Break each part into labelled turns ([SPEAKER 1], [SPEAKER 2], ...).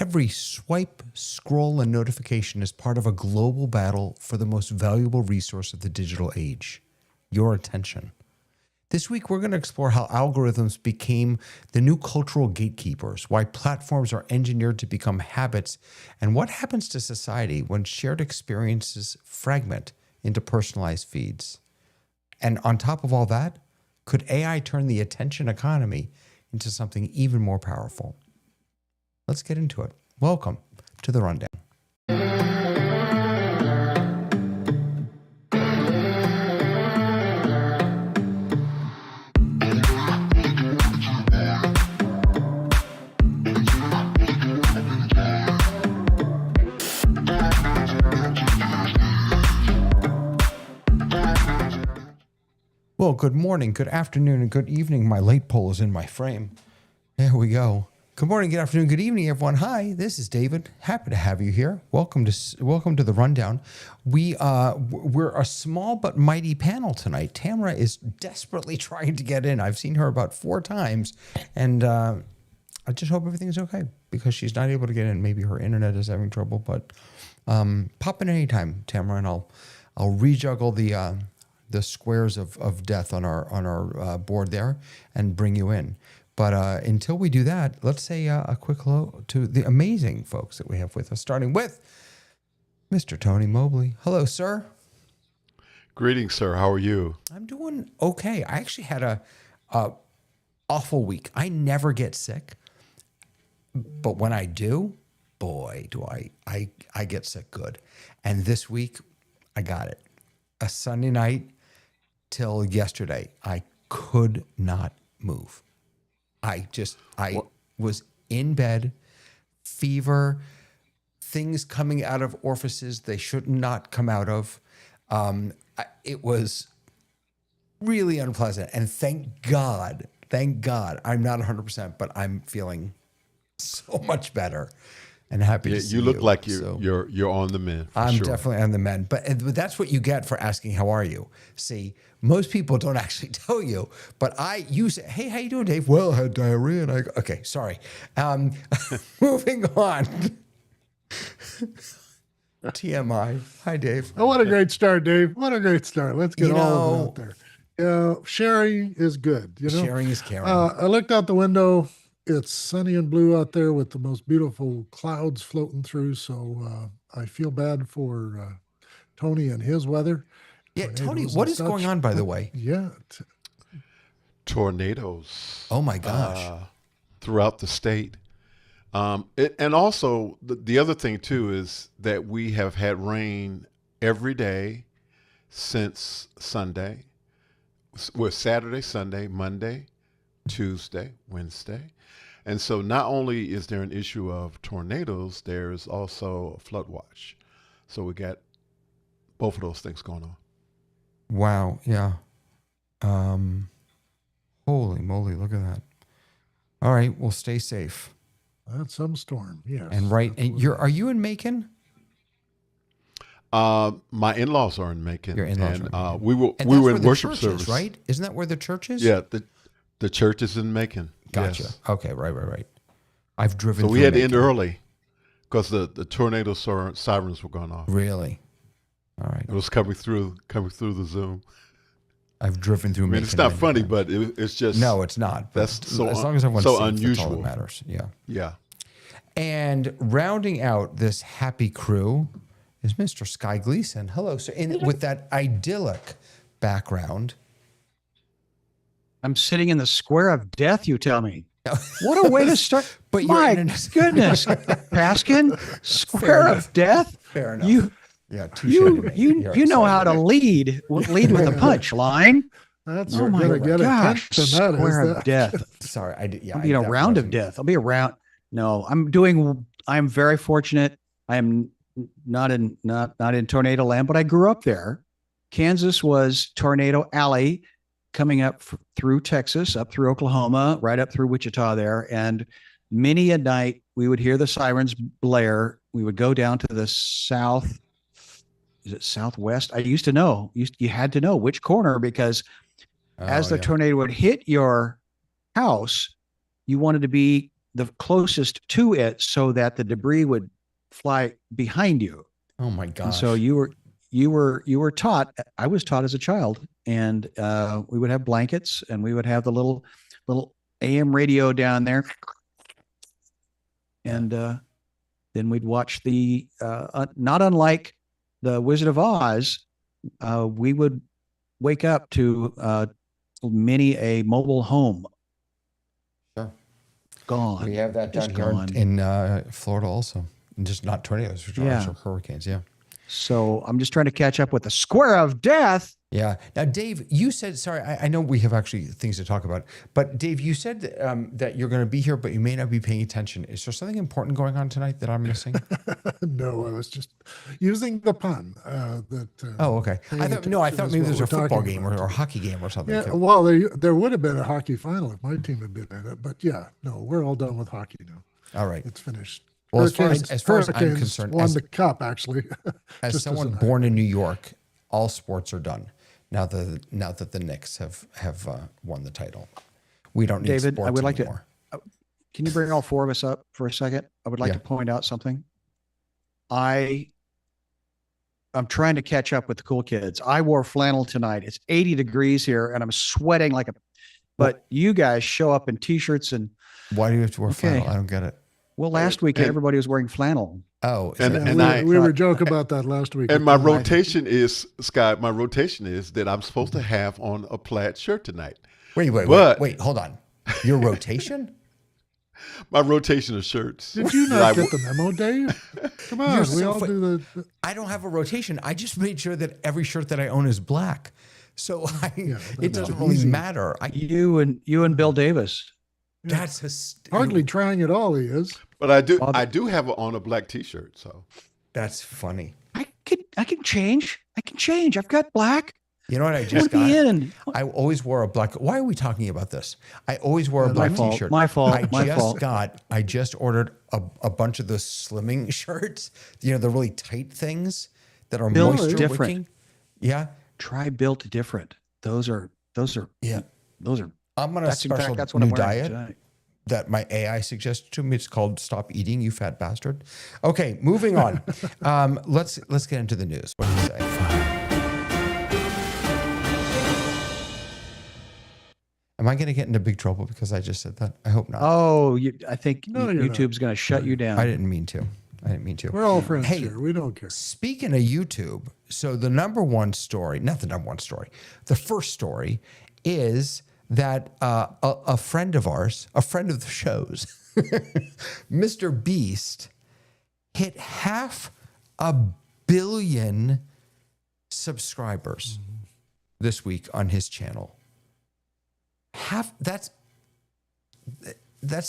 [SPEAKER 1] every swipe, scroll, and notification is part of a global battle for the most valuable resource of the digital age, your attention. This week, we're going to explore how algorithms became the new cultural gatekeepers, why platforms are engineered to become habits, and what happens to society when shared experiences fragment into personalized feeds. And on top of all that, could AI turn the attention economy into something even more powerful? Let's get into it. Welcome to The Rundown. Well, good morning, good afternoon, and good evening. My late poll is in my frame. There we go. Good morning, good afternoon, good evening, everyone. Hi, this is David. Happy to have you here. Welcome to the Rundown. We're a small but mighty panel tonight. Tamara is desperately trying to get in. I've seen her about 4 times, and I just hope everything's okay because she's not able to get in. Maybe her internet is having trouble, but pop in anytime, Tamara, and I'll rejuggle the squares of death on our board there and bring you in. But until we do that, let's say a quick hello to the amazing folks that we have with us, starting with Mr. Tony Mobley. Hello, sir.
[SPEAKER 2] Greetings, sir. How are you?
[SPEAKER 1] I'm doing okay. I actually had a awful week. I never get sick, but when I do, boy, do I get sick good. And this week, I got it. A Sunday night till yesterday, I could not move. I was in bed, fever, things coming out of orifices they should not come out of. It was really unpleasant. And thank God, I'm not 100%, but I'm feeling so much better and happy to see you.
[SPEAKER 2] You look like you're on the mend.
[SPEAKER 1] I'm definitely on the mend. But that's what you get for asking, how are you? See, most people don't actually tell you, but you say, hey, how you doing, Dave? Well, I had diarrhea. And I go, okay, sorry. Moving on. TMI. Hi, Dave.
[SPEAKER 3] Oh, what a great start, Dave. What a great start. Let's get all of it out there. Yeah, sharing is good.
[SPEAKER 1] Sharing is caring.
[SPEAKER 3] I looked out the window. It's sunny and blue out there with the most beautiful clouds floating through. So I feel bad for Tony and his weather.
[SPEAKER 1] Yeah, Tony, what is going on, by the way?
[SPEAKER 3] Yeah.
[SPEAKER 2] Tornadoes.
[SPEAKER 1] Oh, my gosh.
[SPEAKER 2] Throughout the state. And also, the other thing, too, is that we have had rain every day since Sunday. Well, Saturday, Sunday, Monday, Tuesday, Wednesday. And so not only is there an issue of tornadoes, there's also a flood watch. So we got both of those things going on.
[SPEAKER 1] Wow. Yeah. Holy moly. Look at that. All right. Well, stay safe.
[SPEAKER 3] That's some storm. Yes.
[SPEAKER 1] And are you in Macon?
[SPEAKER 2] My in-laws are in Macon.
[SPEAKER 1] Your in-laws
[SPEAKER 2] and,
[SPEAKER 1] are in Macon.
[SPEAKER 2] we were in worship service.
[SPEAKER 1] Right? Isn't that where the church is?
[SPEAKER 2] Yeah. The church is in Macon.
[SPEAKER 1] Gotcha.
[SPEAKER 2] Yes.
[SPEAKER 1] Okay. Right. I've driven
[SPEAKER 2] So
[SPEAKER 1] through
[SPEAKER 2] we had to
[SPEAKER 1] Macon.
[SPEAKER 2] end early because the tornado sirens were going off.
[SPEAKER 1] Really? All right.
[SPEAKER 2] It was coming through the Zoom.
[SPEAKER 1] I've driven through Macon.
[SPEAKER 2] It's not funny, but it's just...
[SPEAKER 1] No, it's not.
[SPEAKER 2] That's so
[SPEAKER 1] as long as everyone's
[SPEAKER 2] so
[SPEAKER 1] safe,
[SPEAKER 2] unusual.
[SPEAKER 1] that's all that matters. Yeah.
[SPEAKER 2] Yeah.
[SPEAKER 1] And rounding out this happy crew is Mr. Sky Gleason. Hello, sir. With that idyllic background.
[SPEAKER 4] I'm sitting in the square of death, you tell me. What a way to start.
[SPEAKER 1] But
[SPEAKER 4] my goodness. Paskin, square of death?
[SPEAKER 1] Fair enough.
[SPEAKER 4] You know how to lead with a punch line.
[SPEAKER 3] That's
[SPEAKER 4] oh my gosh, square of death.
[SPEAKER 1] Sorry,
[SPEAKER 4] I'll be in a round of death. I'll be around. No, I'm very fortunate. I am not in tornado land, but I grew up there. Kansas was Tornado Alley, coming up through Texas, up through Oklahoma, right up through Wichita there. And many a night we would hear the sirens blare. We would go down to the south. Is it southwest? I used to know. You had to know which corner because as the tornado would hit your house, you wanted to be the closest to it so that the debris would fly behind you.
[SPEAKER 1] Oh my
[SPEAKER 4] And
[SPEAKER 1] gosh.
[SPEAKER 4] so you were taught. I was taught as a child, and we would have blankets, and we would have the little AM radio down there, and then we'd watch the not unlike the Wizard of Oz. We would wake up to many a mobile home
[SPEAKER 1] Sure.
[SPEAKER 4] gone.
[SPEAKER 1] We have that
[SPEAKER 4] Just
[SPEAKER 1] down
[SPEAKER 4] gone.
[SPEAKER 1] here in Florida also. And just not tornadoes, which are
[SPEAKER 4] Yeah.
[SPEAKER 1] actual hurricanes. Yeah.
[SPEAKER 4] So I'm just trying to catch up with the square of death.
[SPEAKER 1] Yeah. Now, Dave, you said, sorry, I know we have actually things to talk about, but Dave, you said that you're going to be here, but you may not be paying attention. Is there something important going on tonight that I'm missing?
[SPEAKER 3] No, I was just using the pun.
[SPEAKER 1] Oh, okay. I thought maybe there's a football game or a hockey game or something.
[SPEAKER 3] Yeah, well, there would have been a hockey final if my team had been in it, but yeah, no, we're all done with hockey now.
[SPEAKER 1] All right.
[SPEAKER 3] It's finished.
[SPEAKER 1] Well, as far as I'm
[SPEAKER 3] Hurricanes
[SPEAKER 1] concerned,
[SPEAKER 3] won the cup actually.
[SPEAKER 1] as
[SPEAKER 3] just
[SPEAKER 1] someone
[SPEAKER 3] an
[SPEAKER 1] born in New York, all sports are done now that the Knicks have won the title. We don't need
[SPEAKER 4] David,
[SPEAKER 1] sports
[SPEAKER 4] I would like
[SPEAKER 1] anymore.
[SPEAKER 4] Can you bring all four of us up for a second? I would like
[SPEAKER 1] Yeah.
[SPEAKER 4] to point out something. I'm trying to catch up with the cool kids. I wore flannel tonight. It's 80 degrees here and I'm sweating like but you guys show up in t-shirts and
[SPEAKER 1] Why do you have to wear
[SPEAKER 4] Okay.
[SPEAKER 1] flannel? I don't get it.
[SPEAKER 4] well, last week
[SPEAKER 2] and-
[SPEAKER 4] everybody was wearing flannel.
[SPEAKER 1] Oh, is
[SPEAKER 2] And-
[SPEAKER 1] that-
[SPEAKER 2] and
[SPEAKER 3] we,
[SPEAKER 2] I-
[SPEAKER 3] we were joking about that last week.
[SPEAKER 2] And my rotation is, Scott, my rotation is that I'm supposed to have on a plaid shirt tonight. but-
[SPEAKER 1] wait, hold on. Your rotation?
[SPEAKER 2] My rotation of shirts.
[SPEAKER 3] Did you
[SPEAKER 2] that I
[SPEAKER 3] not get
[SPEAKER 2] w-
[SPEAKER 3] the memo, Dave? Come on,
[SPEAKER 1] You're
[SPEAKER 3] we
[SPEAKER 1] so
[SPEAKER 3] all
[SPEAKER 1] fu-
[SPEAKER 3] do the
[SPEAKER 1] I don't have a rotation. I just made sure that every shirt that I own is black. So it
[SPEAKER 3] that's
[SPEAKER 1] doesn't really
[SPEAKER 3] easy.
[SPEAKER 1] matter.
[SPEAKER 4] You and Bill Davis.
[SPEAKER 1] That's
[SPEAKER 3] hardly trying at all. He is.
[SPEAKER 2] But I do have on a black T-shirt. So
[SPEAKER 1] That's funny.
[SPEAKER 4] I can change. I've got black.
[SPEAKER 1] You know what I
[SPEAKER 4] I
[SPEAKER 1] just
[SPEAKER 4] want to be
[SPEAKER 1] got?
[SPEAKER 4] in.
[SPEAKER 1] I always wore a black. Why are we talking about this? I always wore a
[SPEAKER 3] My
[SPEAKER 1] black
[SPEAKER 4] fault,
[SPEAKER 1] T-shirt.
[SPEAKER 4] my fault,
[SPEAKER 1] I
[SPEAKER 4] my
[SPEAKER 1] just
[SPEAKER 4] fault.
[SPEAKER 1] I just ordered a bunch of those slimming shirts. You know, the really tight things that are
[SPEAKER 4] Built
[SPEAKER 1] moisture
[SPEAKER 4] different.
[SPEAKER 1] wicking. Yeah,
[SPEAKER 4] Try built different. Those are
[SPEAKER 1] yeah.
[SPEAKER 4] those are
[SPEAKER 1] I'm on a
[SPEAKER 4] that's in
[SPEAKER 1] special
[SPEAKER 4] fact that's what
[SPEAKER 1] new
[SPEAKER 4] I'm wearing
[SPEAKER 1] diet
[SPEAKER 4] tonight.
[SPEAKER 1] that my AI suggested to me. It's called "Stop Eating, You Fat Bastard." Okay, moving on. Let's get into the news. What do you say? Am I going to get into big trouble because I just said that? I hope not.
[SPEAKER 4] Oh, I think
[SPEAKER 3] No, you're not.
[SPEAKER 4] YouTube's going to shut you down.
[SPEAKER 1] I didn't mean to.
[SPEAKER 3] We're all friends
[SPEAKER 1] Hey,
[SPEAKER 3] here. We don't care.
[SPEAKER 1] Speaking of YouTube, so the number one story, not the number one story, the first story is that a friend of ours, a friend of the show's, Mr. Beast, hit 500 million subscribers this week on his channel. That's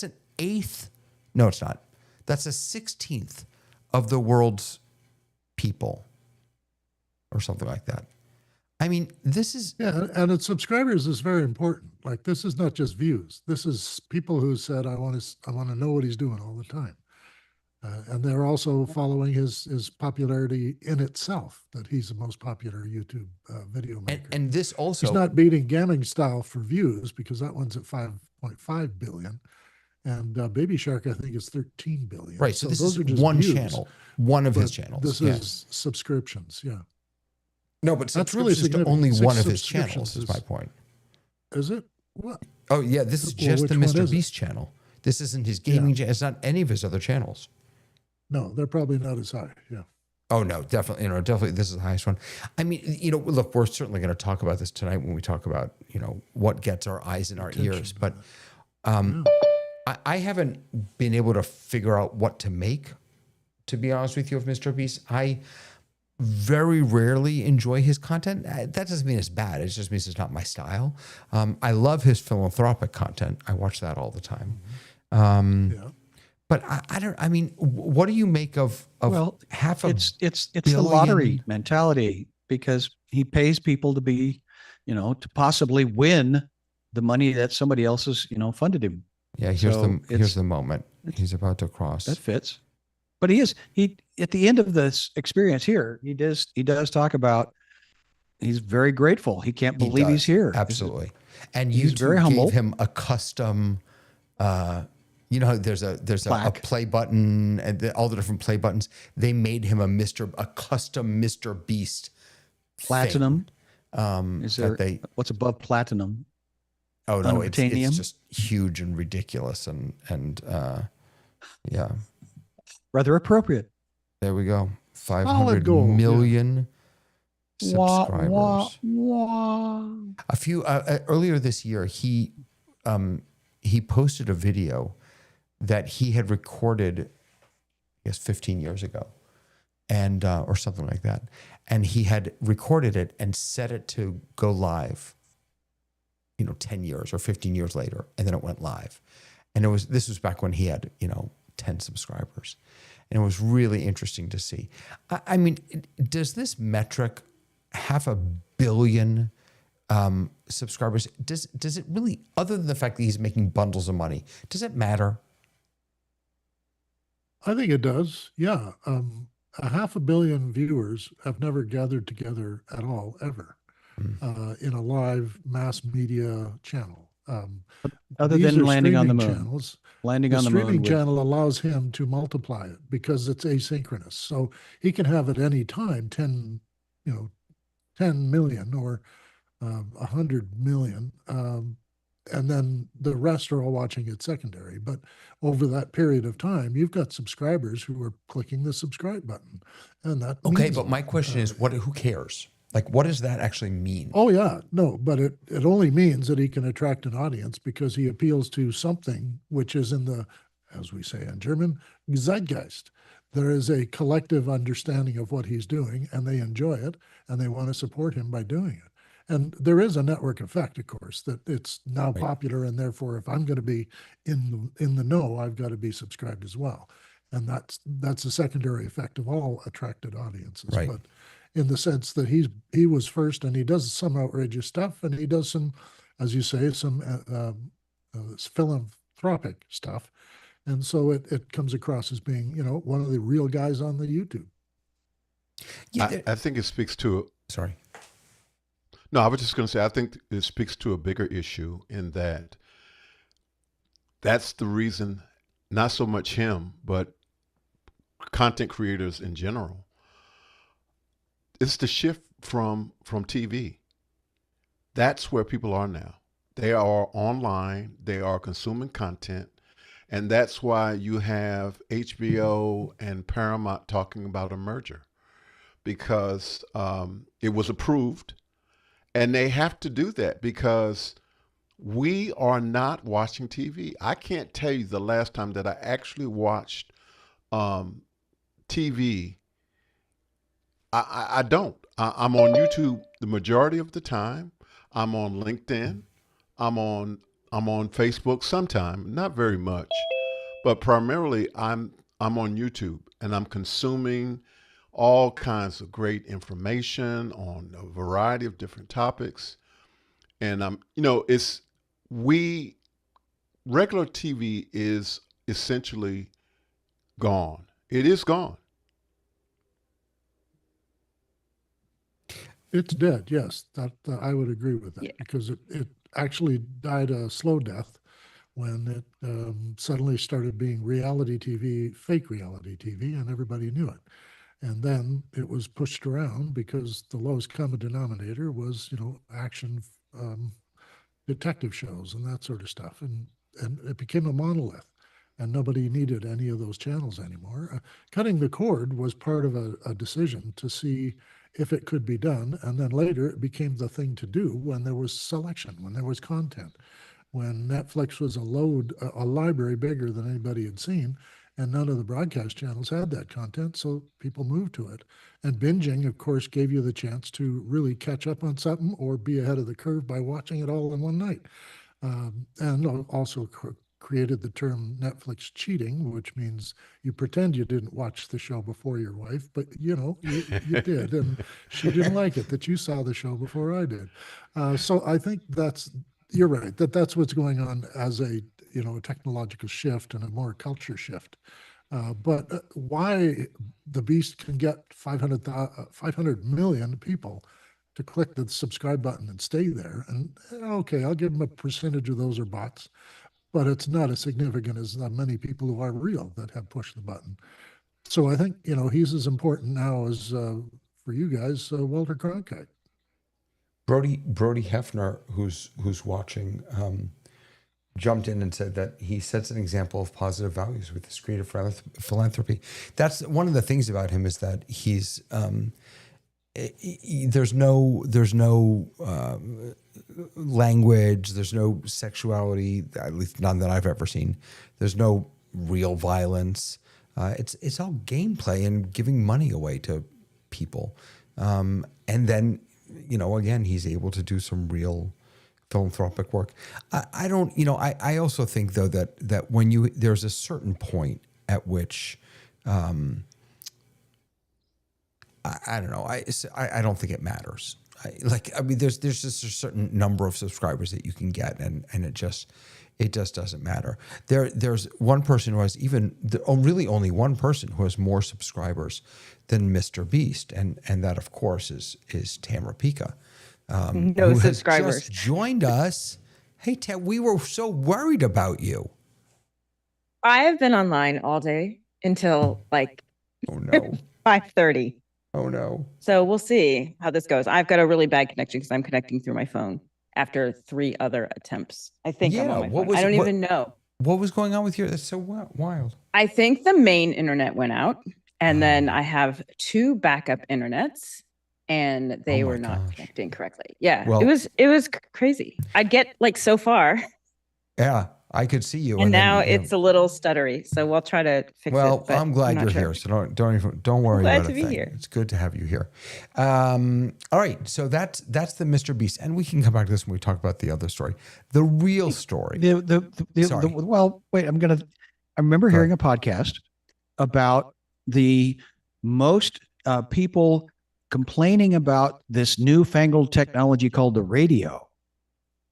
[SPEAKER 1] an eighth. No, it's not. That's a 16th of the world's people or something like that. I mean, this is
[SPEAKER 3] Yeah, and its subscribers is very important. Like this is not just views. This is people who said, I want to know what he's doing all the time. And they're also following his popularity in itself, that he's the most popular YouTube video maker.
[SPEAKER 1] and this also
[SPEAKER 3] He's not beating Gaming Style for views because that one's at 5.5 billion. And Baby Shark, I think, is 13 billion.
[SPEAKER 1] right. So this
[SPEAKER 3] those
[SPEAKER 1] is
[SPEAKER 3] are just
[SPEAKER 1] one
[SPEAKER 3] views,
[SPEAKER 1] channel, one of his
[SPEAKER 3] but
[SPEAKER 1] channels.
[SPEAKER 3] This
[SPEAKER 1] Yeah.
[SPEAKER 3] is subscriptions. Yeah.
[SPEAKER 1] No, but
[SPEAKER 3] That's really
[SPEAKER 1] subscriptions to
[SPEAKER 3] significant.
[SPEAKER 1] only
[SPEAKER 3] 6
[SPEAKER 1] one of his
[SPEAKER 3] subscriptions
[SPEAKER 1] channels is
[SPEAKER 3] is-
[SPEAKER 1] my point.
[SPEAKER 3] Is it? What?
[SPEAKER 1] Oh yeah, this is
[SPEAKER 3] Well,
[SPEAKER 1] just
[SPEAKER 3] which
[SPEAKER 1] the
[SPEAKER 3] one
[SPEAKER 1] Mr.
[SPEAKER 3] is it?
[SPEAKER 1] Beast channel. This isn't his gaming channel. It's not any of his other channels.
[SPEAKER 3] No, they're probably not as high. Yeah.
[SPEAKER 1] Oh no, definitely, definitely this is the highest one. I mean, look, we're certainly going to talk about this tonight when we talk about, what gets our eyes and our ears. But I haven't been able to figure out what to make, to be honest with you, of Mr. Beast. I very rarely enjoy his content. That doesn't mean it's bad. It just means it's not my style. I love his philanthropic content. I watch that all the time.
[SPEAKER 3] Yeah.
[SPEAKER 1] But I don't. I mean, what do you make of
[SPEAKER 4] Well,
[SPEAKER 1] half a?
[SPEAKER 4] it's the
[SPEAKER 1] billion-
[SPEAKER 4] lottery mentality because he pays people to be, to possibly win the money that somebody else has, funded him.
[SPEAKER 1] Yeah, here's
[SPEAKER 4] So
[SPEAKER 1] here's
[SPEAKER 4] it's-
[SPEAKER 1] the moment. He's about to cross.
[SPEAKER 4] That fits. But he at the end of this experience here, he does talk about he's very grateful. He can't
[SPEAKER 1] He
[SPEAKER 4] believe
[SPEAKER 1] does,
[SPEAKER 4] he's here.
[SPEAKER 1] Absolutely. And
[SPEAKER 4] He's
[SPEAKER 1] YouTube
[SPEAKER 4] very humble.
[SPEAKER 1] gave him a custom You know, there's a
[SPEAKER 4] Plaque.
[SPEAKER 1] play button and all the different play buttons. They made him a custom Mr. Beast
[SPEAKER 4] Platinum.
[SPEAKER 1] thing,
[SPEAKER 4] Is
[SPEAKER 1] that
[SPEAKER 4] there what's above platinum?
[SPEAKER 1] oh no, it's
[SPEAKER 4] Unobtainium?
[SPEAKER 1] just huge and ridiculous and yeah.
[SPEAKER 4] Rather appropriate.
[SPEAKER 1] There we go.
[SPEAKER 3] Solid
[SPEAKER 1] 500
[SPEAKER 3] gold, yeah.
[SPEAKER 1] million subscribers.
[SPEAKER 4] Wah, wah.
[SPEAKER 1] A few earlier this year, he posted a video that he had recorded, I guess, 15 years ago, and or something like that, and he had recorded it and set it to go live. 10 years or 15 years later, and then it went live, and this was back when he had 10 subscribers, and it was really interesting to see. I mean, does this metric, 500 million subscribers, does it really, other than the fact that he's making bundles of money, does it matter?
[SPEAKER 3] I think it does. Yeah. 500 million viewers have never gathered together at all, ever, in a live mass media channel.
[SPEAKER 4] Other
[SPEAKER 3] These
[SPEAKER 4] than
[SPEAKER 3] are
[SPEAKER 4] landing on the
[SPEAKER 3] streaming
[SPEAKER 4] moon.
[SPEAKER 3] channels.
[SPEAKER 4] Landing
[SPEAKER 3] The
[SPEAKER 4] on the moon.
[SPEAKER 3] streaming
[SPEAKER 4] with-
[SPEAKER 3] channel allows him to multiply it because it's asynchronous. So he can have at any time 10 million or 100 million. And then the rest are all watching it secondary. But over that period of time, you've got subscribers who are clicking the subscribe button. And that
[SPEAKER 1] Okay,
[SPEAKER 3] means
[SPEAKER 1] but my question is, who cares? Like, what does that actually mean?
[SPEAKER 3] Oh yeah, no, but it only means that he can attract an audience because he appeals to something which is in the, as we say in German, Zeitgeist. There is a collective understanding of what he's doing, and they enjoy it, and they want to support him by doing it. And there is a network effect, of course, that it's now
[SPEAKER 1] Right.
[SPEAKER 3] popular, and therefore, if I'm going to be in the know, I've got to be subscribed as well. And that's a secondary effect of all attracted audiences.
[SPEAKER 1] Right.
[SPEAKER 3] But in the sense that he was first, and he does some outrageous stuff, and he does some, as you say, some philanthropic stuff, and so it comes across as being one of the real guys on the YouTube.
[SPEAKER 1] Yeah,
[SPEAKER 2] I think it speaks to
[SPEAKER 1] sorry.
[SPEAKER 2] No, I was just going to say, I think it speaks to a bigger issue in that's the reason, not so much him, but content creators in general. It's the shift from TV. That's where people are now. They are online, they are consuming content, and that's why you have HBO and Paramount talking about a merger, because it was approved. And they have to do that because we are not watching TV. I can't tell you the last time that I actually watched TV. I don't. I'm on YouTube the majority of the time. I'm on LinkedIn. I'm on Facebook sometime, not very much, but primarily I'm on YouTube, and I'm consuming all kinds of great information on a variety of different topics. And regular TV is essentially gone. It is gone.
[SPEAKER 3] It's dead, yes. That I would agree with that,
[SPEAKER 5] Yeah.
[SPEAKER 3] because it actually died a slow death when it suddenly started being reality TV, fake reality TV, and everybody knew it. And then it was pushed around because the lowest common denominator was, action detective shows and that sort of stuff. And it became a monolith, and nobody needed any of those channels anymore. Cutting the cord was part of a decision to see if it could be done. And then later it became the thing to do when there was selection, when there was content, when Netflix was a library bigger than anybody had seen, and none of the broadcast channels had that content, so people moved to it. And binging, of course, gave you the chance to really catch up on something or be ahead of the curve by watching it all in one night. And also created the term Netflix cheating, which means you pretend you didn't watch the show before your wife, but you did, and she didn't like it that you saw the show before I did. So I think you're right, that's what's going on as a technological shift and a more culture shift. But why the beast can get 500 million people to click the subscribe button and stay there, and okay, I'll give them a percentage of those are bots, but it's not as significant as the many people who are real that have pushed the button. So I think, he's as important now as, for you guys, Walter Cronkite.
[SPEAKER 1] Brody Hefner, who's watching, jumped in and said that he sets an example of positive values with his creative philanthropy. That's one of the things about him, is that he's there's no language, there's no sexuality, at least none that I've ever seen. There's no real violence. It's all gameplay and giving money away to people, and then again, he's able to do some real philanthropic work. I don't, I also think though that when there's a certain point at which, I don't know, I don't think it matters. There's just a certain number of subscribers that you can get, and it just doesn't matter. There's one person who has really only one person who has more subscribers than Mr. Beast, and that of course is Tamara Pika.
[SPEAKER 5] No
[SPEAKER 1] who
[SPEAKER 5] subscribers.
[SPEAKER 1] Has just joined us. Hey, Tam, we were so worried about you.
[SPEAKER 5] I have been online all day until like
[SPEAKER 1] Oh no.
[SPEAKER 5] 5:30.
[SPEAKER 1] Oh no.
[SPEAKER 5] So we'll see how this goes. I've got a really bad connection because I'm connecting through my phone after 3 other attempts. I think I'm on my phone. I don't even know.
[SPEAKER 1] What was going on with you? That's so wild.
[SPEAKER 5] I think the main internet went out, and then I have 2 backup internets, and they were not connecting correctly. Yeah,
[SPEAKER 1] Well,
[SPEAKER 5] it was crazy. I'd get like so far,
[SPEAKER 1] Yeah, I could see you.
[SPEAKER 5] and
[SPEAKER 1] then,
[SPEAKER 5] now it's a little stuttery. So we'll try to fix it.
[SPEAKER 1] Well,
[SPEAKER 5] but
[SPEAKER 1] I'm glad
[SPEAKER 5] not
[SPEAKER 1] you're
[SPEAKER 5] sure.
[SPEAKER 1] here. So don't worry
[SPEAKER 5] glad
[SPEAKER 1] about
[SPEAKER 5] to
[SPEAKER 1] a
[SPEAKER 5] be
[SPEAKER 1] thing.
[SPEAKER 5] here.
[SPEAKER 1] It's good to have you here. All right, so that's the Mr. Beast, and we can come back to this when we talk about the other story, the real story. Sorry.
[SPEAKER 4] Well, wait, I remember hearing a podcast about the most people complaining about this newfangled technology called the radio,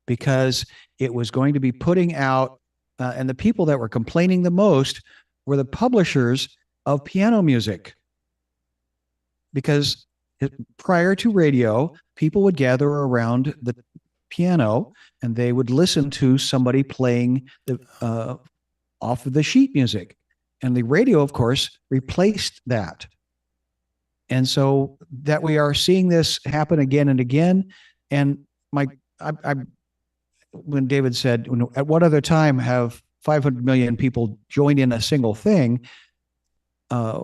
[SPEAKER 4] because it was going to be putting out, and the people that were complaining the most were the publishers of piano music. Because prior to radio, people would gather around the piano and they would listen to somebody playing off of the sheet music. And the radio, of course, replaced that. And so that we are seeing this happen again and again. And when David said, at what other time have 500 million people joined in a single thing? I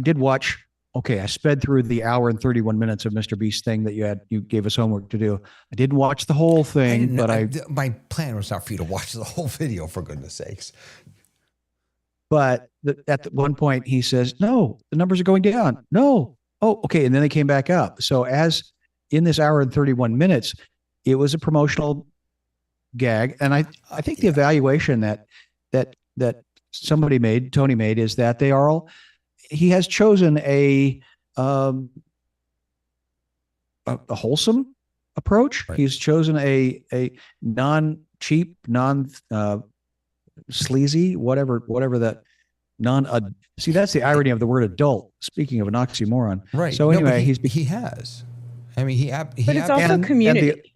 [SPEAKER 4] did watch. Okay, I sped through the hour and 31 minutes of Mr. Beast thing that you gave us homework to do. I didn't watch the whole thing,
[SPEAKER 1] My plan was not for you to watch the whole video, for goodness sakes.
[SPEAKER 4] But at one point he says, no, the numbers are going down. No. Oh, okay. And then they came back up. So as in this hour and 31 minutes, it was a promotional gag. And I think the evaluation that Tony made, is that he has chosen a wholesome approach.
[SPEAKER 1] Right.
[SPEAKER 4] He's chosen a non-cheap, sleazy, whatever that see, that's the irony of the word adult. Speaking of an oxymoron.
[SPEAKER 1] Right.
[SPEAKER 4] So anyway,
[SPEAKER 1] he has. I mean,
[SPEAKER 5] But it's also community.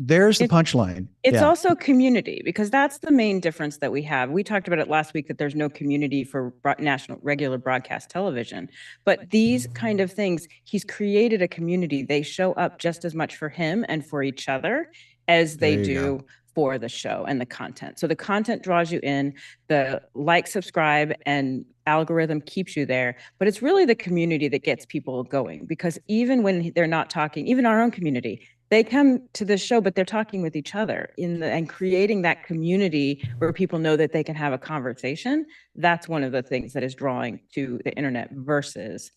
[SPEAKER 4] There's the punchline.
[SPEAKER 5] It's also community, because that's the main difference that we have. We talked about it last week, that there's no community for national regular broadcast television. But these kind of things, he's created a community. They show up just as much for him and for each other as they do for the show and the content. So the content draws you in, the like, subscribe, and algorithm keeps you there. But it's really the community that gets people going, because even when they're not talking, even our own community, they come to this show, but they're talking with each other and creating that community where people know that they can have a conversation. That's one of the things that is drawing to the internet versus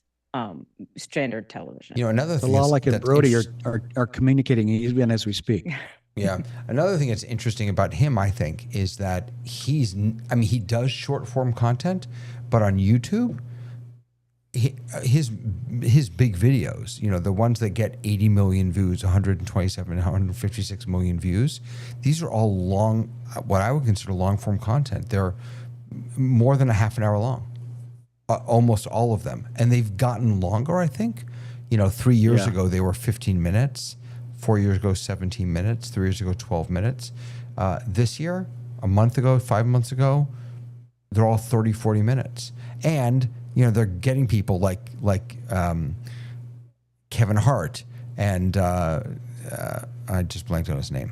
[SPEAKER 5] standard television.
[SPEAKER 1] Another
[SPEAKER 4] The
[SPEAKER 1] thing
[SPEAKER 4] law
[SPEAKER 1] is
[SPEAKER 4] like and
[SPEAKER 1] that's
[SPEAKER 4] Brody are communicating even as we speak.
[SPEAKER 1] Yeah. Another thing that's interesting about him, I think, is that he does short form content, but on YouTube, his big videos, the ones that get 80 million views, 127, 156 million views, these are all long, what I would consider long form content. They're more than a half an hour long, almost all of them. And they've gotten longer, I think. 3 years ago, they were 15 minutes. 4 years ago, 17 minutes. 3 years ago, 12 minutes. This year, a month ago, 5 months ago, they're all 30, 40 minutes. And, they're getting people like Kevin Hart and I just blanked on his name.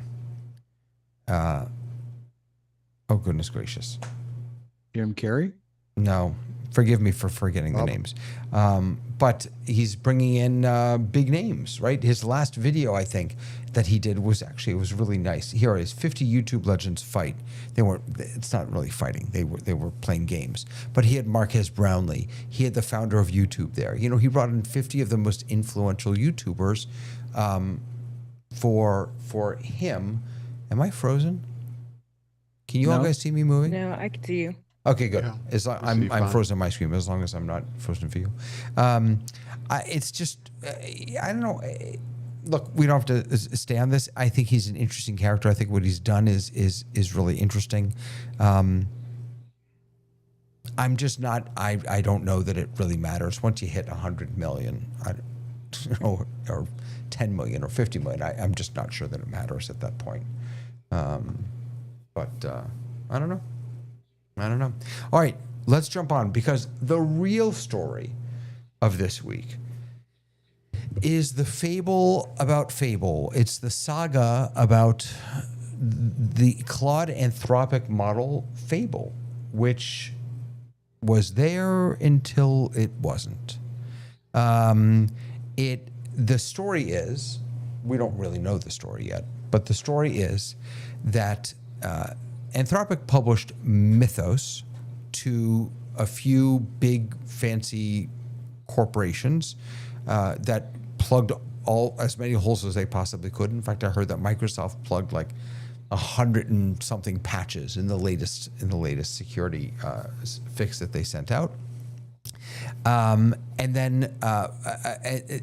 [SPEAKER 1] Oh, goodness gracious.
[SPEAKER 4] Jim Carrey?
[SPEAKER 1] No, forgive me for forgetting the names. But he's bringing in big names, right? His last video, I think, that he did was it was really nice. Here it is, 50 YouTube legends fight. It's not really fighting. They were playing games. But he had Marquez Brownlee. He had the founder of YouTube there. He brought in 50 of the most influential YouTubers for him. Am I frozen? Can you all
[SPEAKER 4] No.
[SPEAKER 1] guys see me moving?
[SPEAKER 5] No, I can see you.
[SPEAKER 1] Okay, good.
[SPEAKER 2] Yeah,
[SPEAKER 1] I'm
[SPEAKER 2] fine.
[SPEAKER 1] frozen on my screen, as long as I'm not frozen for you. It's just, I don't know. Look, we don't have to stay on this. I think he's an interesting character. I think what he's done is really interesting. I'm just not. I don't know that it really matters once you hit 100 million, or 10 million or 50 million. I'm just not sure that it matters at that point. But I don't know. All right, let's jump on, because the real story of this week is the fable about Fable. It's the saga about the Claude Anthropic model Fable, which was there until it wasn't. The story is, we don't really know the story yet, but the story is that Anthropic published Mythos to a few big fancy corporations that plugged as many holes as they possibly could. In fact, I heard that Microsoft plugged like 100 and something patches in the latest security fix that they sent out. And then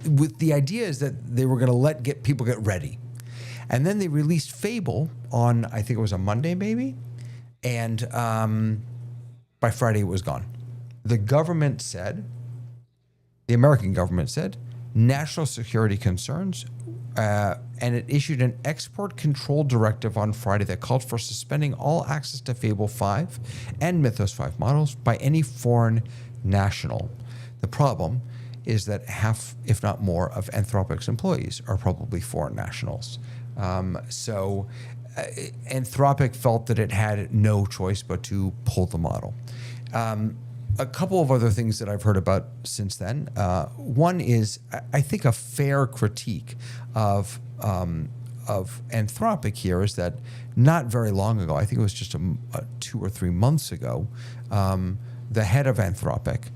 [SPEAKER 1] with the idea is that they were going to get people get ready. And then they released Fable on, I think it was a Monday maybe, and by Friday it was gone. The American government said, national security concerns, and it issued an export control directive on Friday that called for suspending all access to Fable 5 and Mythos 5 models by any foreign national. The problem is that half, if not more, of Anthropic's employees are probably foreign nationals. So Anthropic felt that it had no choice but to pull the model. A couple of other things that I've heard about since then. One is, I think, a fair critique of Anthropic here is that not very long ago, I think it was just 2 or 3 months ago, the head of Anthropic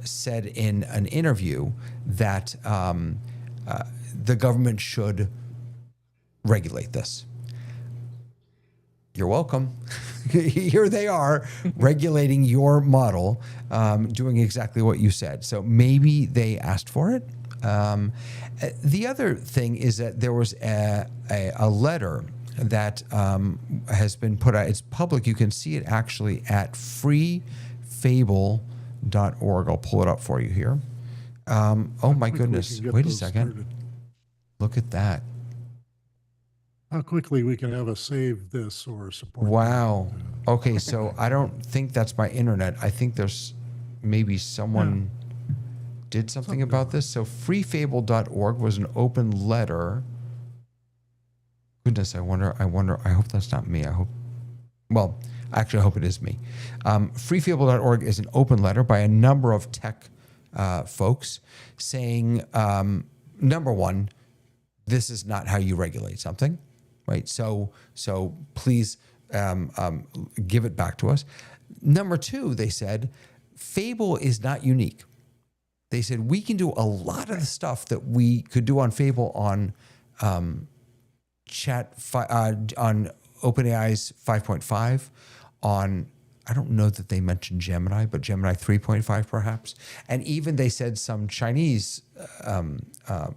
[SPEAKER 1] said in an interview that the government should regulate this. You're welcome. Here they are regulating your model, doing exactly what you said. So maybe they asked for it. The other thing is that there was a letter that has been put out. It's public. You can see it actually at freefable.org. I'll pull it up for you here. Oh my goodness. Wait a second.
[SPEAKER 3] Started.
[SPEAKER 1] Look at that.
[SPEAKER 3] How quickly we can have a save this or support.
[SPEAKER 1] Wow. Okay, so I don't think that's my internet. I think there's maybe someone did something about this. So freefable.org was an open letter. Goodness, I wonder, I hope that's not me. I hope it is me. Freefable.org is an open letter by a number of tech folks saying, number one, this is not how you regulate something. Right, so please give it back to us. Number two, they said, Fable is not unique. They said we can do a lot of the stuff that we could do on Fable on on OpenAI's 5.5, on, I don't know that they mentioned Gemini, but Gemini 3.5 perhaps. And even they said some Chinese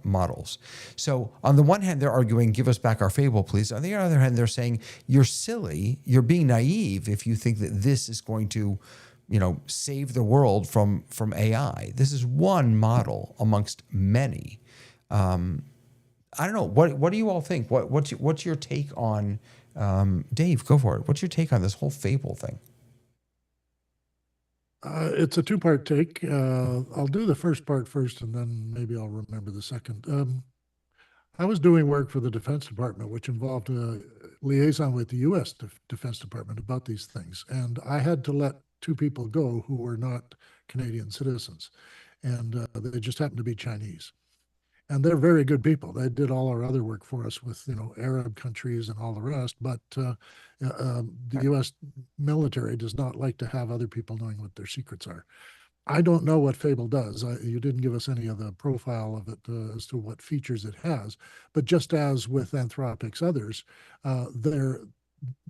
[SPEAKER 1] models. So on the one hand, they're arguing, give us back our Fable, please. On the other hand, they're saying, you're silly, you're being naive if you think that this is going to, save the world from AI. This is one model amongst many. I don't know. What do you all think? What's your take on Dave, go for it. What's your take on this whole fable thing?
[SPEAKER 3] It's a two-part take. I'll do the first part first, and then maybe I'll remember the second. I was doing work for the Defense Department, which involved a liaison with the U.S. Defense Department about these things. And I had to let two people go who were not Canadian citizens. And they just happened to be Chinese. And they're very good people. They did all our other work for us with, Arab countries and all the rest. But the U.S. military does not like to have other people knowing what their secrets are. I don't know what Fable does. You didn't give us any of the profile of it as to what features it has. But just as with Anthropic's others, there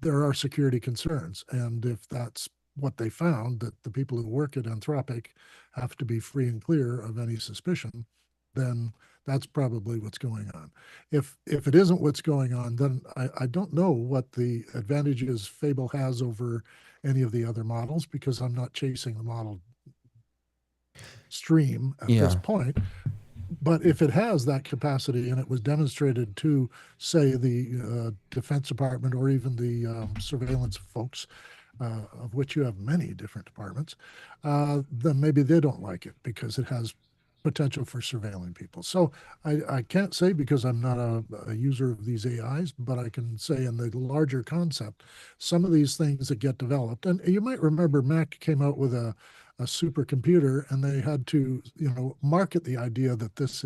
[SPEAKER 3] are security concerns. And if that's what they found, that the people who work at Anthropic have to be free and clear of any suspicion, then that's probably what's going on. If it isn't what's going on, then I don't know what the advantages Fable has over any of the other models, because I'm not chasing the model stream at this point. But if it has that capacity, and it was demonstrated to, say, the Defense Department or even the surveillance folks, of which you have many different departments, then maybe they don't like it because it has potential for surveilling people. So I can't say, because I'm not a user of these AIs, but I can say in the larger concept, some of these things that get developed, and you might remember Mac came out with a supercomputer, and they had to, market the idea that this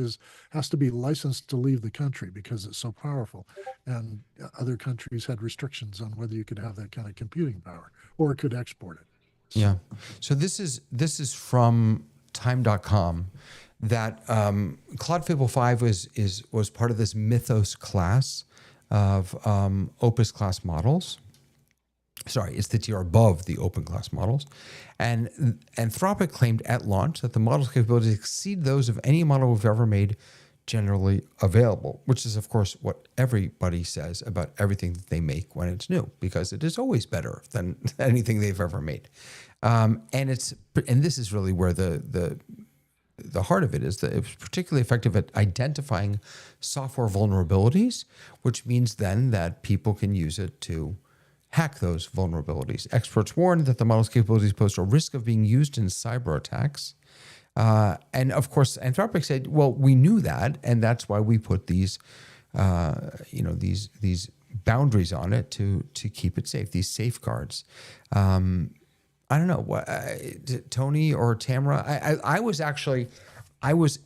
[SPEAKER 3] has to be licensed to leave the country because it's so powerful. And other countries had restrictions on whether you could have that kind of computing power or could export it.
[SPEAKER 1] Yeah. So this is from time.com that Claude Fable 5 was part of this Mythos class of Opus class models. Sorry, it's the tier above the open class models. And Anthropic claimed at launch that the model's capabilities exceed those of any model we've ever made generally available, which is, of course, what everybody says about everything that they make when it's new, because it is always better than anything they've ever made. And this is really where the heart of it is, that it's particularly effective at identifying software vulnerabilities, which means then that people can use it to hack those vulnerabilities. Experts warn that the model's capabilities pose a risk of being used in cyber attacks. And of course, Anthropic said, well, we knew that, and that's why we put these boundaries on it to keep it safe, these safeguards. I don't know what Tony or Tamara. I was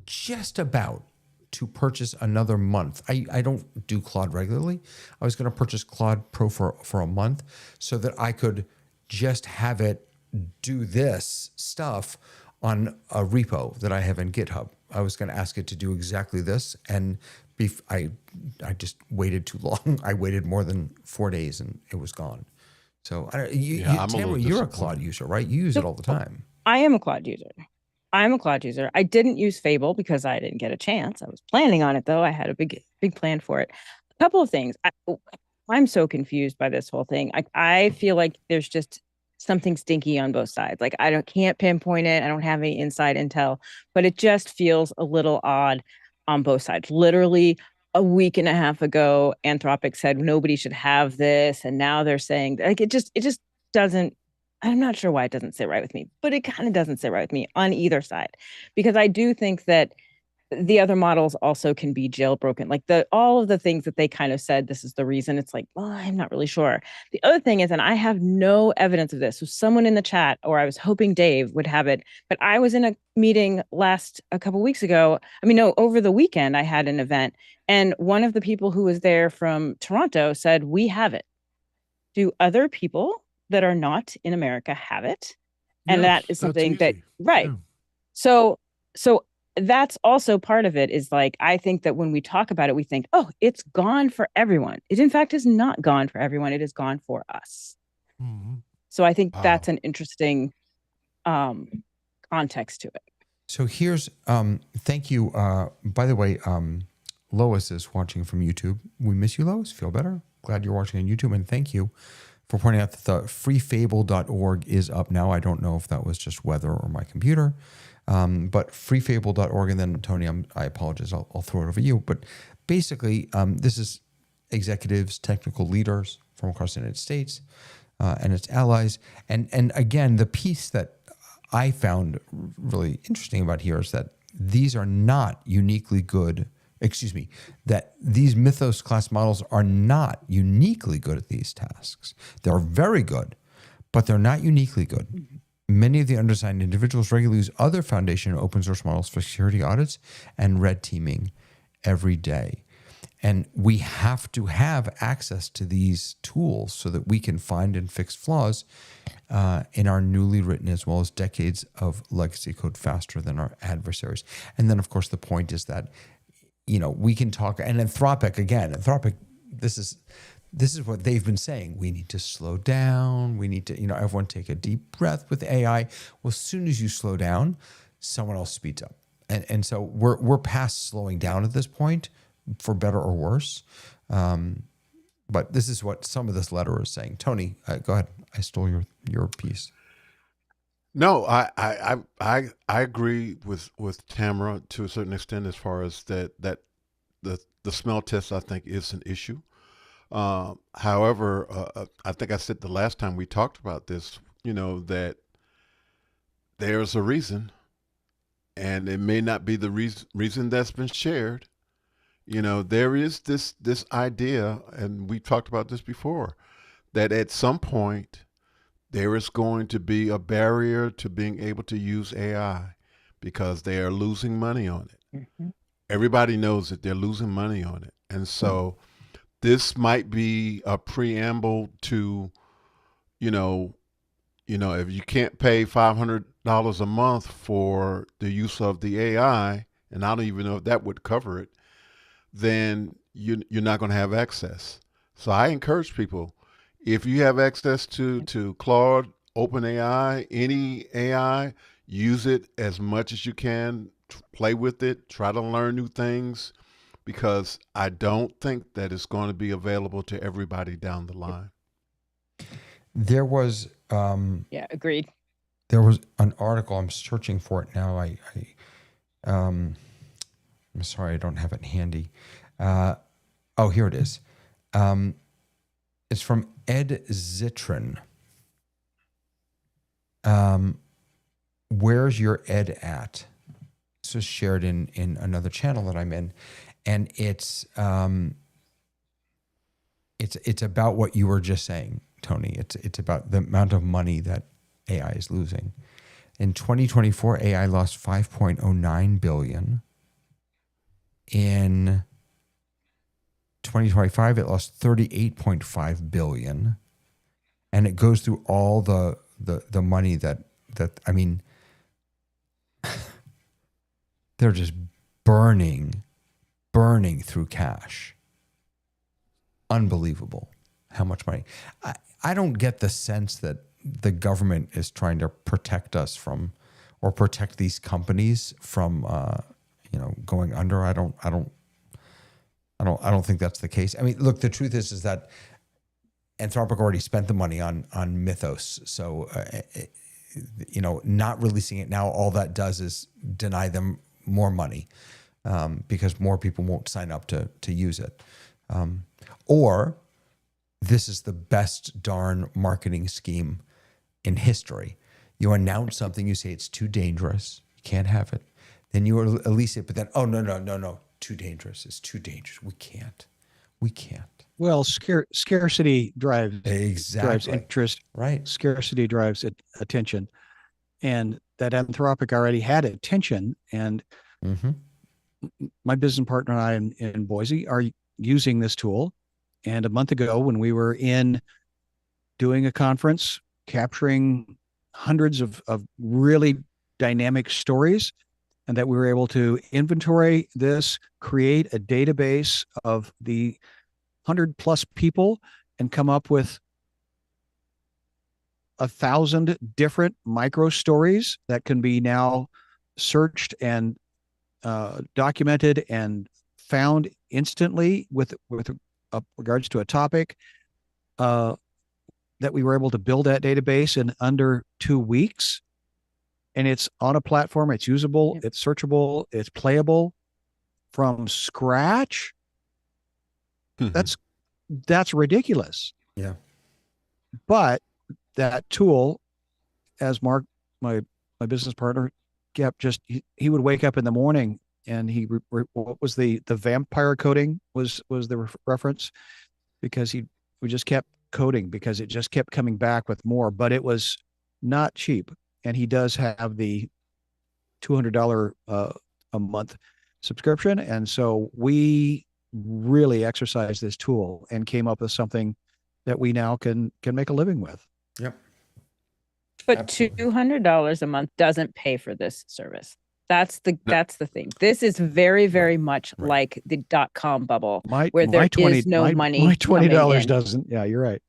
[SPEAKER 1] just about to purchase another month. I don't do Claude regularly. I was going to purchase Claude Pro for a month so that I could just have it do this stuff on a repo that I have in GitHub. I was going to ask it to do exactly this, and I just waited too long. I waited more than 4 days, and it was gone. So Tamara, you're a Claude user, right? You use it all the time.
[SPEAKER 5] I am a Claude user. I didn't use Fable because I didn't get a chance. I was planning on it, though. I had a big plan for it. A couple of things. I'm so confused by this whole thing. I feel like there's just something stinky on both sides. Like can't pinpoint it. I don't have any inside intel, but it just feels a little odd on both sides. Literally a week and a half ago, Anthropic said nobody should have this, and now they're saying like it just doesn't. I'm not sure why it doesn't sit right with me, but it kind of doesn't sit right with me on either side, because I do think that the other models also can be jailbroken. Like all of the things that they kind of said, this is the reason. It's like, well, I'm not really sure. The other thing is, and I have no evidence of this. So someone in the chat, or I was hoping Dave would have it, but I was in a meeting a couple weeks ago. Over the weekend, I had an event, and one of the people who was there from Toronto said, we have it. Do other people that are not in America have it? And
[SPEAKER 3] Yes,
[SPEAKER 5] that is something that,
[SPEAKER 3] easy.
[SPEAKER 5] right.
[SPEAKER 3] Yeah.
[SPEAKER 5] So that's also part of it, is like, I think that when we talk about it, we think, oh, it's gone for everyone. It in fact is not gone for everyone. It is gone for us.
[SPEAKER 3] Mm-hmm.
[SPEAKER 5] So I think that's an interesting context to it.
[SPEAKER 1] So here's, thank you. By the way, Lois is watching from YouTube. We miss you, Lois. Feel better. Glad you're watching on YouTube. And thank you for pointing out that the freefable.org is up now. I don't know if that was just weather or my computer, but freefable.org. And then Tony, I apologize. I'll throw it over you. But basically, this is executives, technical leaders from across the United States and its allies. And again, the piece that I found really interesting about here is that these are not uniquely good, that these Mythos class models are not uniquely good at these tasks. They're very good, but they're not uniquely good. Many of the undersigned individuals regularly use other foundation and open source models for security audits and red teaming every day. And we have to have access to these tools so that we can find and fix flaws in our newly written as well as decades of legacy code faster than our adversaries. And then, of course, the point is that, we can talk, and Anthropic, this is what they've been saying. We need to slow down. We need to, everyone take a deep breath with AI. Well, as soon as you slow down, someone else speeds up. And so we're past slowing down at this point, for better or worse. But this is what some of this letter is saying. Tony, go ahead. I stole your piece.
[SPEAKER 2] No, I agree with Tamara to a certain extent as far as that the smell test, I think, is an issue. However, I think I said the last time we talked about this, that there's a reason, and it may not be the reason that's been shared. There is this idea, and we talked about this before, that at some point there is going to be a barrier to being able to use AI because they are losing money on it. Mm-hmm. Everybody knows that they're losing money on it. And so this might be a preamble to, if you can't pay $500 a month for the use of the AI, and I don't even know if that would cover it, then you're not going to have access. So I encourage people, if you have access to Claude, OpenAI, any AI, use it as much as you can, play with it, try to learn new things, because I don't think that it's going to be available to everybody down the line.
[SPEAKER 1] There was...
[SPEAKER 5] agreed.
[SPEAKER 1] There was an article, I'm searching for it now. I'm sorry, I don't have it handy. Here it is. It's from Ed Zitron. Where's your Ed at? This was shared in another channel that I'm in, and it's about what you were just saying, Tony. It's about the amount of money that AI is losing. In 2024, AI lost $5.09 billion. In 2025, it lost $38.5 billion, and it goes through all the money that I mean, they're just burning through cash. Unbelievable how much money. I don't get the sense that the government is trying to protect us from, or protect these companies from, going under. I don't think that's the case. I mean, look, the truth is that Anthropic already spent the money on Mythos. So, not releasing it now, all that does is deny them more money, because more people won't sign up to use it. Or this is the best darn marketing scheme in history. You announce something, you say it's too dangerous, you can't have it. Then you release it, but then, oh, no, too dangerous. It's too dangerous. We can't.
[SPEAKER 4] Well, scarcity drives interest.
[SPEAKER 1] Right.
[SPEAKER 4] Scarcity drives attention. And that Anthropic already had attention. And my business partner and I in Boise are using this tool. And a month ago, when we were doing a conference, capturing hundreds of really dynamic stories, and that we were able to inventory this, create a database of the 100+ people, and come up with 1,000 different micro stories that can be now searched and documented and found instantly with regards to a topic, that we were able to build that database in under 2 weeks. And it's on a platform, it's usable, it's searchable, it's playable from scratch. That's that's ridiculous.
[SPEAKER 1] Yeah.
[SPEAKER 4] But that tool, as Mark, my business partner, kept he would wake up in the morning and what was the vampire coding was the reference, because we just kept coding because it just kept coming back with more, but it was not cheap. And he does have the $200 a month subscription. And so we really exercised this tool and came up with something that we now can make a living with.
[SPEAKER 1] Yep.
[SPEAKER 5] But
[SPEAKER 1] Absolutely.
[SPEAKER 5] $200 a month doesn't pay for this service. That's the thing. This is very, very much
[SPEAKER 1] right.
[SPEAKER 5] like the .com bubble,
[SPEAKER 4] My
[SPEAKER 5] where there is no money.
[SPEAKER 4] My $20
[SPEAKER 5] coming in.
[SPEAKER 4] doesn't. Yeah, you're right.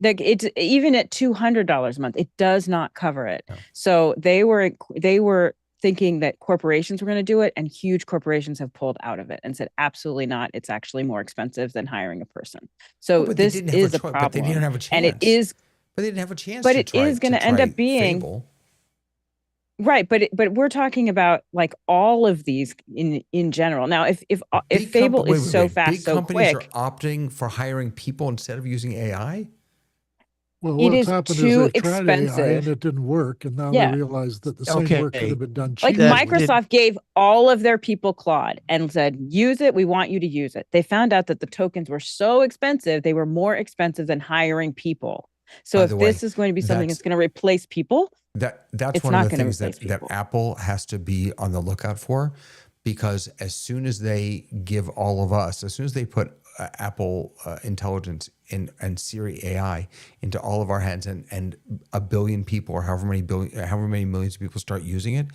[SPEAKER 5] Like, it's even at $200 a month, it does not cover it.
[SPEAKER 1] No.
[SPEAKER 5] So they were thinking that corporations were going to do it, and huge corporations have pulled out of it and said, absolutely not. It's actually more expensive than hiring a person. So
[SPEAKER 1] But they
[SPEAKER 5] this
[SPEAKER 1] didn't have
[SPEAKER 5] is a
[SPEAKER 1] choice,
[SPEAKER 5] problem.
[SPEAKER 1] But they didn't have a chance.
[SPEAKER 5] And it is,
[SPEAKER 1] But they didn't have a chance.
[SPEAKER 5] but
[SPEAKER 1] to
[SPEAKER 5] it
[SPEAKER 1] try,
[SPEAKER 5] is going to end
[SPEAKER 1] try
[SPEAKER 5] up being
[SPEAKER 1] Fable.
[SPEAKER 5] right. But we're talking about like all of these in general. Now, if Fable is so fast,
[SPEAKER 1] big
[SPEAKER 5] so
[SPEAKER 1] companies
[SPEAKER 5] quick,
[SPEAKER 1] are opting for hiring people instead of using AI.
[SPEAKER 3] Well,
[SPEAKER 5] it
[SPEAKER 3] what's
[SPEAKER 5] is
[SPEAKER 3] happened
[SPEAKER 5] too
[SPEAKER 3] is they've tried AI and
[SPEAKER 5] expensive.
[SPEAKER 3] it didn't work, and now
[SPEAKER 5] Yeah.
[SPEAKER 3] they realize that the same work could have been done
[SPEAKER 5] Like
[SPEAKER 3] cheaper.
[SPEAKER 5] Microsoft gave all of their people Claude and said, use it. We want you to use it. They found out that the tokens were so expensive. They were more expensive than hiring people. So
[SPEAKER 1] By
[SPEAKER 5] if
[SPEAKER 1] the way,
[SPEAKER 5] this is going to be something
[SPEAKER 1] that's-
[SPEAKER 5] that's going to replace people,
[SPEAKER 1] That's
[SPEAKER 5] it's
[SPEAKER 1] one
[SPEAKER 5] not
[SPEAKER 1] of the
[SPEAKER 5] gonna
[SPEAKER 1] things that
[SPEAKER 5] replace people.
[SPEAKER 1] Apple has to be on the lookout for, because as soon as they give all of us, as soon as they put Apple intelligence and Siri AI into all of our hands, and a billion people or however many millions of people start using it,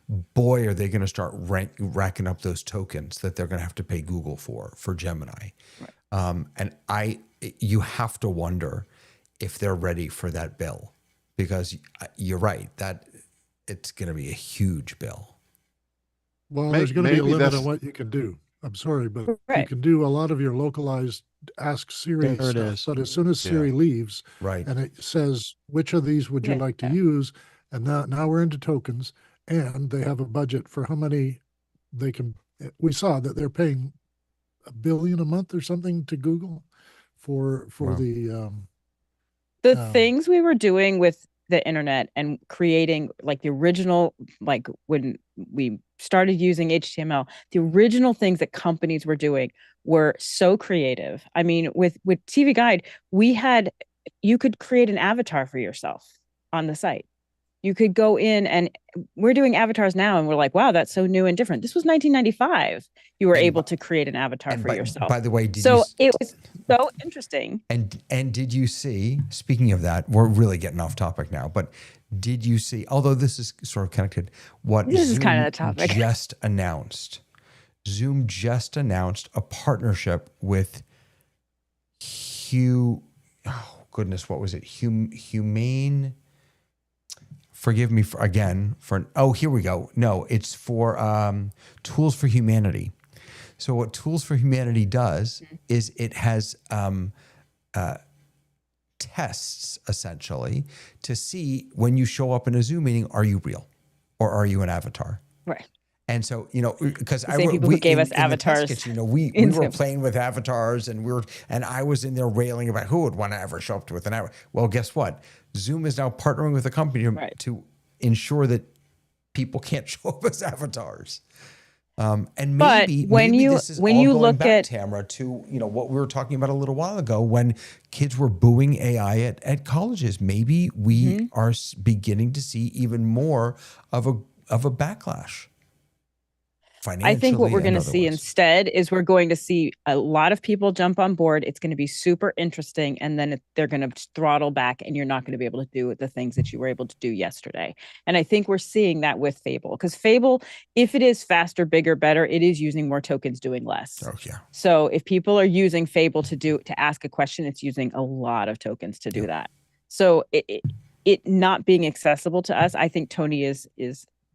[SPEAKER 1] boy, are they going to start racking up those tokens that they're going to have to pay Google for Gemini. Right. And you have to wonder if they're ready for that bill, because you're right that it's going to be a huge bill.
[SPEAKER 3] Well, there's going to be a
[SPEAKER 2] maybe
[SPEAKER 3] limit
[SPEAKER 2] that's-
[SPEAKER 3] on what you can do. I'm sorry, but you
[SPEAKER 5] Right.
[SPEAKER 3] can do a lot of your localized Ask Siri
[SPEAKER 4] There it
[SPEAKER 3] stuff.
[SPEAKER 4] is.
[SPEAKER 3] But as soon as Siri leaves,
[SPEAKER 1] Right.
[SPEAKER 3] and it says, which of these would you like to use? And now we're into tokens, and they have a budget for how many they can. We saw that they're paying $1 billion a month or something to Google for
[SPEAKER 1] Wow.
[SPEAKER 5] the things we were doing with the internet and creating like the original, like when we started using HTML, the original things that companies were doing were so creative. I mean, with TV Guide, you could create an avatar for yourself on the site. You could go in, and we're doing avatars now, and we're like, wow, that's so new and different. This was 1995. You were able to create an avatar for yourself.
[SPEAKER 1] By the way,
[SPEAKER 5] it was so interesting.
[SPEAKER 1] And did you see, speaking of that, we're really getting off topic now, but did you see, although this is sort of connected, what
[SPEAKER 5] This is
[SPEAKER 1] Zoom
[SPEAKER 5] kind of the topic.
[SPEAKER 1] just announced? Zoom just announced a partnership with what was it? Humane. Forgive me here we go. No, it's for Tools for Humanity. So what Tools for Humanity does is it has tests essentially to see when you show up in a Zoom meeting, are you real or are you an avatar?
[SPEAKER 5] Right.
[SPEAKER 1] And so, because
[SPEAKER 5] people who gave us avatars
[SPEAKER 1] we were playing with avatars, and I was in there railing about who would want to ever show up with an avatar. Well, guess what? Zoom is now partnering with a company to ensure that people can't show up as avatars. And maybe this is all going back, Tamara, to what we were talking about a little while ago when kids were booing AI at colleges. Maybe we are beginning to see even more of a backlash.
[SPEAKER 5] I think what we're going to see instead is we're going to see a lot of people jump on board. It's going to be super interesting. And then they're going to throttle back, and you're not going to be able to do the things that you were able to do yesterday. And I think we're seeing that with Fable, because Fable, if it is faster, bigger, better, it is using more tokens, doing less.
[SPEAKER 1] Oh, yeah.
[SPEAKER 5] So if people are using Fable to ask a question, it's using a lot of tokens to do that. So it not being accessible to us, I think Tony is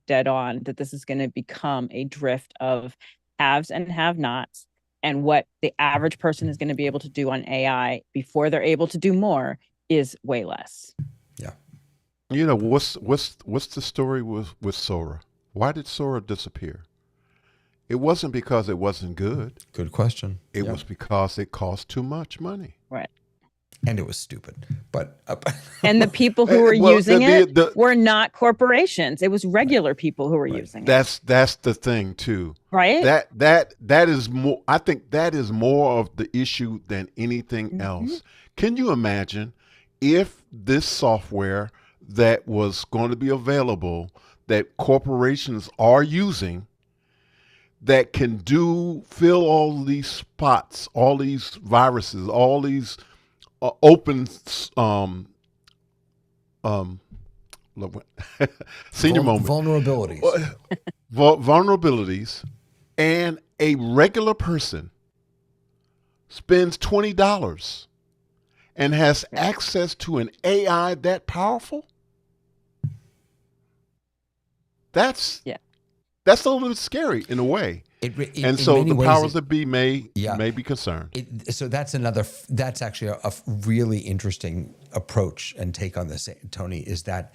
[SPEAKER 5] dead on that this is going to become a drift of haves and have-nots, and what the average person is going to be able to do on AI before they're able to do more is way less.
[SPEAKER 1] Yeah.
[SPEAKER 2] What's the story with Sora? Why did Sora disappear? It wasn't because it wasn't good.
[SPEAKER 1] Good question.
[SPEAKER 2] It
[SPEAKER 1] Yeah.
[SPEAKER 2] was because it cost too much money.
[SPEAKER 5] Right.
[SPEAKER 1] And it was stupid. But
[SPEAKER 5] And the people who were
[SPEAKER 2] Well,
[SPEAKER 5] using it were not corporations. It was regular people who were using it.
[SPEAKER 2] That's the thing too.
[SPEAKER 5] Right?
[SPEAKER 2] That is more. I think that is more of the issue than anything else. Can you imagine if this software that was going to be available that corporations are using that can fill all these spots, all these viruses, all these open senior moment
[SPEAKER 1] vulnerabilities.
[SPEAKER 2] vulnerabilities, and a regular person spends $20 and has access to an AI that powerful? That's a little bit scary in a way. And so the powers that be may be concerned.
[SPEAKER 1] So that's actually a really interesting approach and take on this, Tony, is that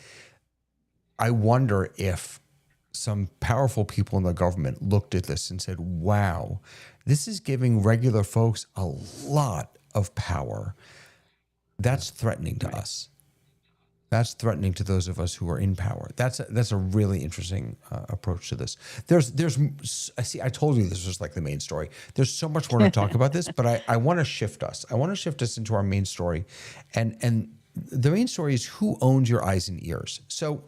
[SPEAKER 1] I wonder if some powerful people in the government looked at this and said, wow, this is giving regular folks a lot of power. That's threatening to us. That's threatening to those of us who are in power. That's a really interesting approach to this. I told you this was like the main story. There's so much more to talk about this, but I want to shift us. I want to shift us into our main story. And the main story is who owns your eyes and ears. So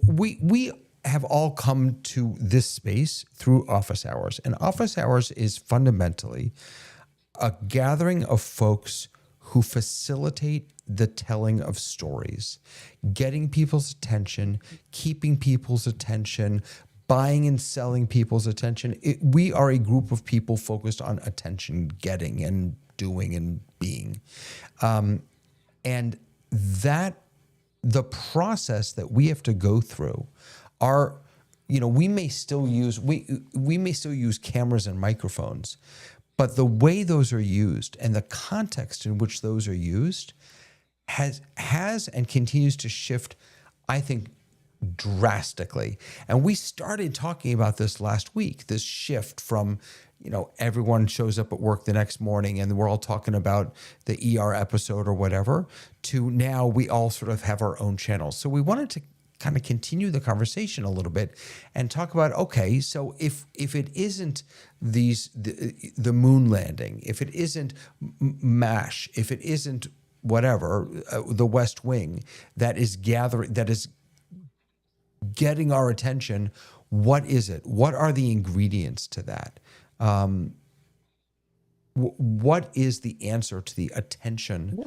[SPEAKER 1] we have all come to this space through office hours. And office hours is fundamentally a gathering of folks who facilitate the telling of stories, getting people's attention, keeping people's attention, buying and selling people's attention. We are a group of people focused on attention getting and doing and being. And that the process that we have to go through we may still use cameras and microphones, but the way those are used and the context in which those are used has and continues to shift, I think, drastically. And we started talking about this last week, this shift from, everyone shows up at work the next morning and we're all talking about the ER episode or whatever, to now we all sort of have our own channels. So we wanted to kind of continue the conversation a little bit and talk about, okay, so if it isn't the moon landing, if it isn't MASH, if it isn't whatever, the West Wing that is getting our attention, what is it? What are the ingredients to that? What is the answer to the attention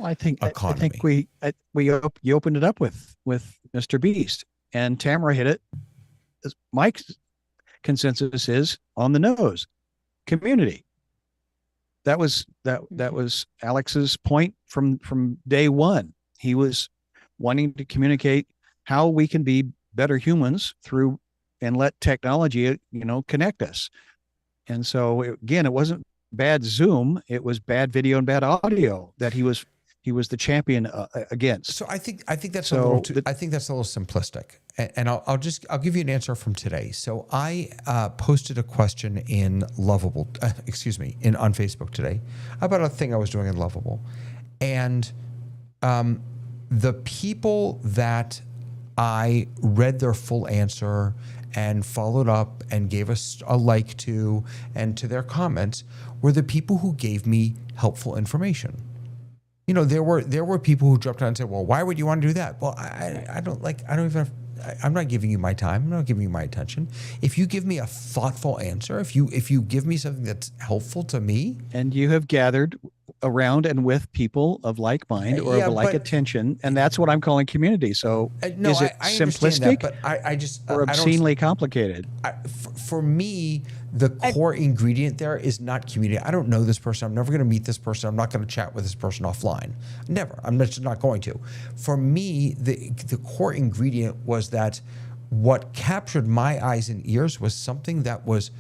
[SPEAKER 1] economy?
[SPEAKER 4] You opened it up with Mr. Beast, and Tamara hit it. Mike's consensus is on the nose. Community. That was Alex's point from day one. He was wanting to communicate how we can be better humans through and let technology, connect us. And so again, it wasn't bad Zoom, it was bad video and bad audio that he was the champion against.
[SPEAKER 1] So I think that's a little simplistic, and I'll give you an answer from today. So I posted a question in Lovable, on Facebook today about a thing I was doing in Lovable, and the people that I read their full answer and followed up and gave us a like to and to their comments were the people who gave me helpful information. There were people who dropped on and said, well, why would you want to do that? Well, I'm not giving you my time. I'm not giving you my attention. If you give me a thoughtful answer, if you give me something that's helpful to me.
[SPEAKER 4] And you have gathered around and with people of like mind or of like attention, and that's what I'm calling community. So is it simplistic,
[SPEAKER 1] that, but
[SPEAKER 4] or obscenely complicated?
[SPEAKER 1] For me, the core ingredient there is not community. I don't know this person. I'm never going to meet this person. I'm not going to chat with this person offline. Never. I'm just not going to. For me, the core ingredient was that what captured my eyes and ears was something that was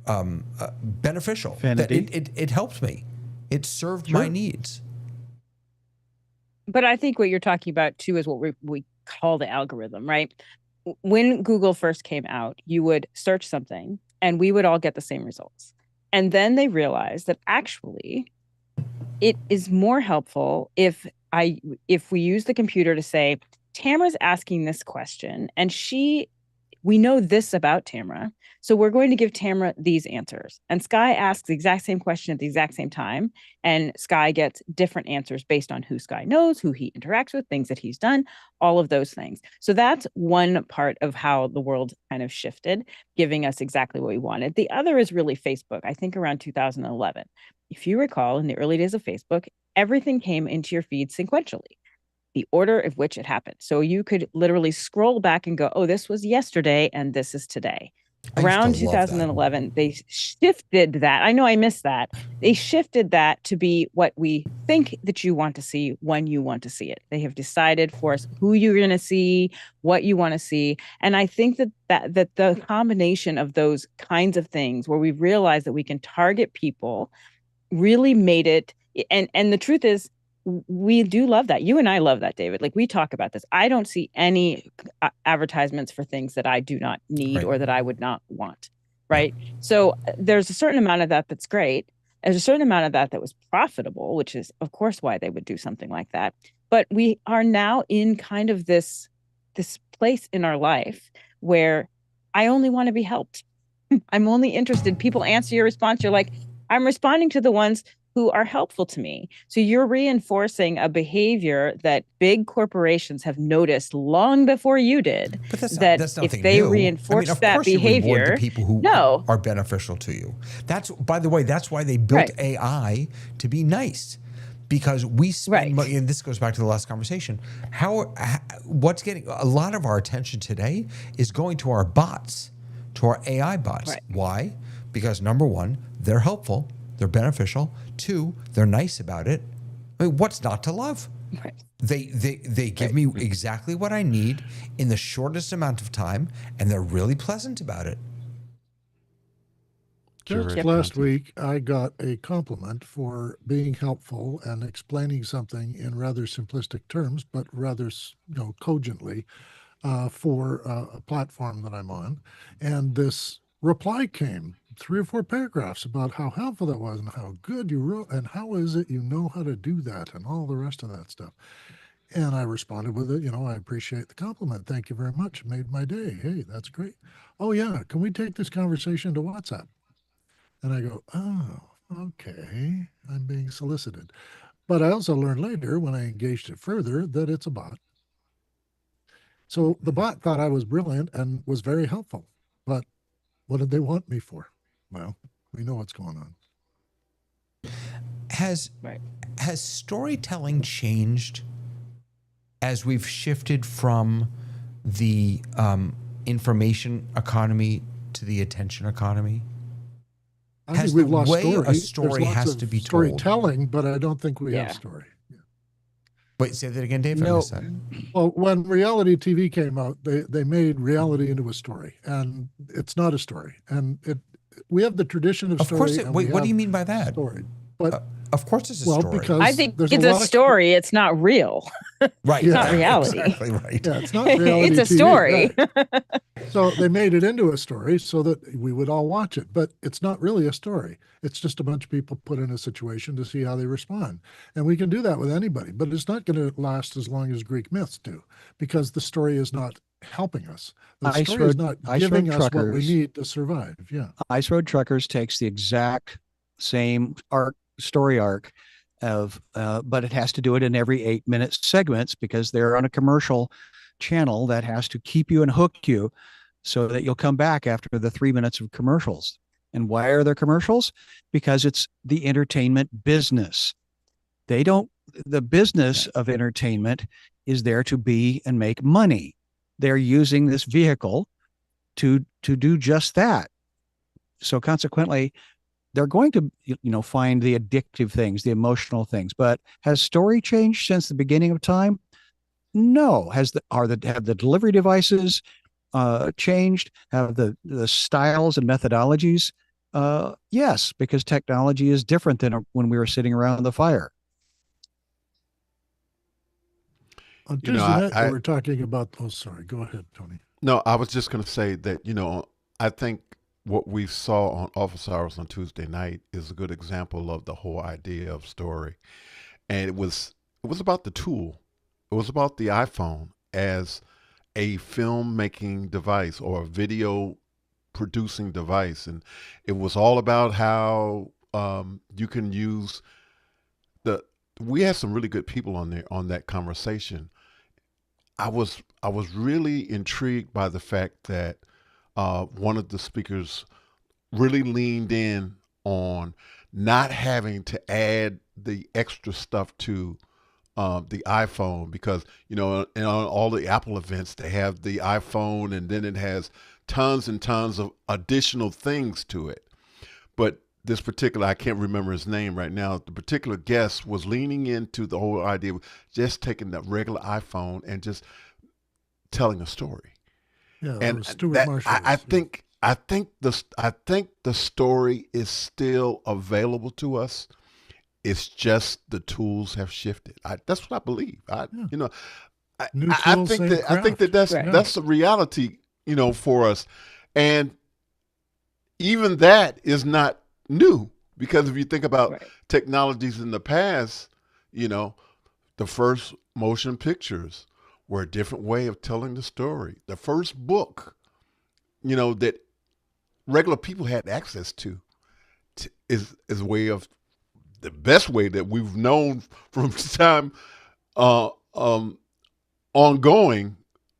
[SPEAKER 1] beneficial. That it helped me. It served my needs.
[SPEAKER 5] But I think what you're talking about too is what we call the algorithm, right? When Google first came out, you would search something and we would all get the same results. And then they realized that actually it is more helpful if we use the computer to say, Tamara's asking this question, and we know this about Tamara, so we're going to give Tamara these answers. And Sky asks the exact same question at the exact same time, and Sky gets different answers based on who Sky knows, who he interacts with, things that he's done, all of those things. So that's one part of how the world kind of shifted, giving us exactly what we wanted. The other is really Facebook, I think around 2011. If you recall, in the early days of Facebook, everything came into your feed sequentially, the order of which it happened. So you could literally scroll back and go, oh, this was yesterday and this is today. Around 2011, they shifted that. I know I missed that. They shifted that to be what we think that you want to see when you want to see it. They have decided for us who you're going to see, what you want to see. And I think that the combination of those kinds of things where we realize that we can target people really made it. And the truth is, we do love that. You and I love that, David. Like, we talk about this. I don't see any advertisements for things that I do not need or that I would not want. Right. So there's a certain amount of that that's great. There's a certain amount of that was profitable, which is, of course, why they would do something like that. But we are now in kind of this place in our life where I only want to be helped. I'm only interested. People answer your response. You're like, I'm responding to the ones who are helpful to me. So you're reinforcing a behavior that big corporations have noticed long before you did.
[SPEAKER 1] But that's
[SPEAKER 5] if they
[SPEAKER 1] new.
[SPEAKER 5] reinforce that behavior,
[SPEAKER 1] reward the people who are beneficial to you. That's, by the way, that's why they built AI to be nice. Because we spend money, and this goes back to the last conversation. What's getting a lot of our attention today is going to our bots, to our AI bots. Right. Why? Because number one, they're helpful. They're beneficial. Two, they're nice about it. I mean, what's not to love? Right. They give me exactly what I need in the shortest amount of time, and they're really pleasant about it.
[SPEAKER 3] Just last week, I got a compliment for being helpful and explaining something in rather simplistic terms, but rather cogently for a platform that I'm on. And this reply came, 3 or 4 paragraphs about how helpful that was and how good you wrote and how is it you know how to do that and all the rest of that stuff. And I responded with it, I appreciate the compliment. Thank you very much. It made my day. Hey, that's great. Oh yeah, can we take this conversation to WhatsApp? And I go, oh, okay, I'm being solicited. But I also learned later when I engaged it further that it's a bot. So the bot thought I was brilliant and was very helpful. But what did they want me for? Well, we know what's going on.
[SPEAKER 1] Has storytelling changed as we've shifted from the information economy to the attention economy?
[SPEAKER 3] I think we've lost story.
[SPEAKER 1] A story has to be told.
[SPEAKER 3] Storytelling, but I don't think we have story. Yeah.
[SPEAKER 1] Wait, say that again, Dave.
[SPEAKER 3] No. Well, when reality TV came out, they made reality into a story, and it's not a story. And we have the tradition of story.
[SPEAKER 1] Of course. Wait, what do you mean by that?
[SPEAKER 3] Story, but
[SPEAKER 1] of course it's a story.
[SPEAKER 3] Because
[SPEAKER 5] I think it's a story. It's not real.
[SPEAKER 1] Right.
[SPEAKER 5] It's not reality.
[SPEAKER 1] Exactly right.
[SPEAKER 3] Yeah, it's not reality.
[SPEAKER 5] It's a story.
[SPEAKER 3] Right. So they made it into a story so that we would all watch it, but it's not really a story. It's just a bunch of people put in a situation to see how they respond. And we can do that with anybody, but it's not going to last as long as Greek myths do, because the story is not helping us. The story is not giving us what we need to survive. Yeah.
[SPEAKER 4] Ice Road Truckers takes the exact same story arc but it has to do it in every 8-minute segments because they're on a commercial channel that has to keep you and hook you so that you'll come back after the 3 minutes of commercials. And why are there commercials? Because it's the entertainment business. The business of entertainment is there to be and make money. They're using this vehicle to do just that. So consequently, they're going to, find the addictive things, the emotional things. But has story changed since the beginning of time? No. Have the delivery devices changed? Have the styles and methodologies? Yes, because technology is different than when we were sitting around the fire.
[SPEAKER 3] On Tuesday night, we were talking about. Oh, sorry. Go ahead, Tony.
[SPEAKER 2] No, I was just going to say that I think what we saw on Office Hours on Tuesday night is a good example of the whole idea of story. And it was about the tool. It was about the iPhone as a filmmaking device or a video producing device, and it was all about how you can use the. We had some really good people on there on that conversation. I was really intrigued by the fact that one of the speakers really leaned in on not having to add the extra stuff to the iPhone, because on all the Apple events they have the iPhone and then it has tons and tons of additional things to it. But this particular, I can't remember his name right now, the particular guest was leaning into the whole idea of just taking that regular iPhone and just telling a story.
[SPEAKER 3] Yeah, that
[SPEAKER 2] And
[SPEAKER 3] was Stuart
[SPEAKER 2] that
[SPEAKER 3] Marshall.
[SPEAKER 2] I think the story is still available to us. It's just the tools have shifted. That's what I believe.
[SPEAKER 3] Yeah.
[SPEAKER 2] I,
[SPEAKER 3] New
[SPEAKER 2] I
[SPEAKER 3] tools,
[SPEAKER 2] think
[SPEAKER 3] same
[SPEAKER 2] that I think that
[SPEAKER 3] craft.
[SPEAKER 5] Right.
[SPEAKER 2] that's the reality, for us. And even that is not new, because if you think about
[SPEAKER 5] Right.
[SPEAKER 2] technologies in the past, the first motion pictures were a different way of telling the story. The first book, that regular people had access to is a way of the best way that we've known from time uh, um, ongoing.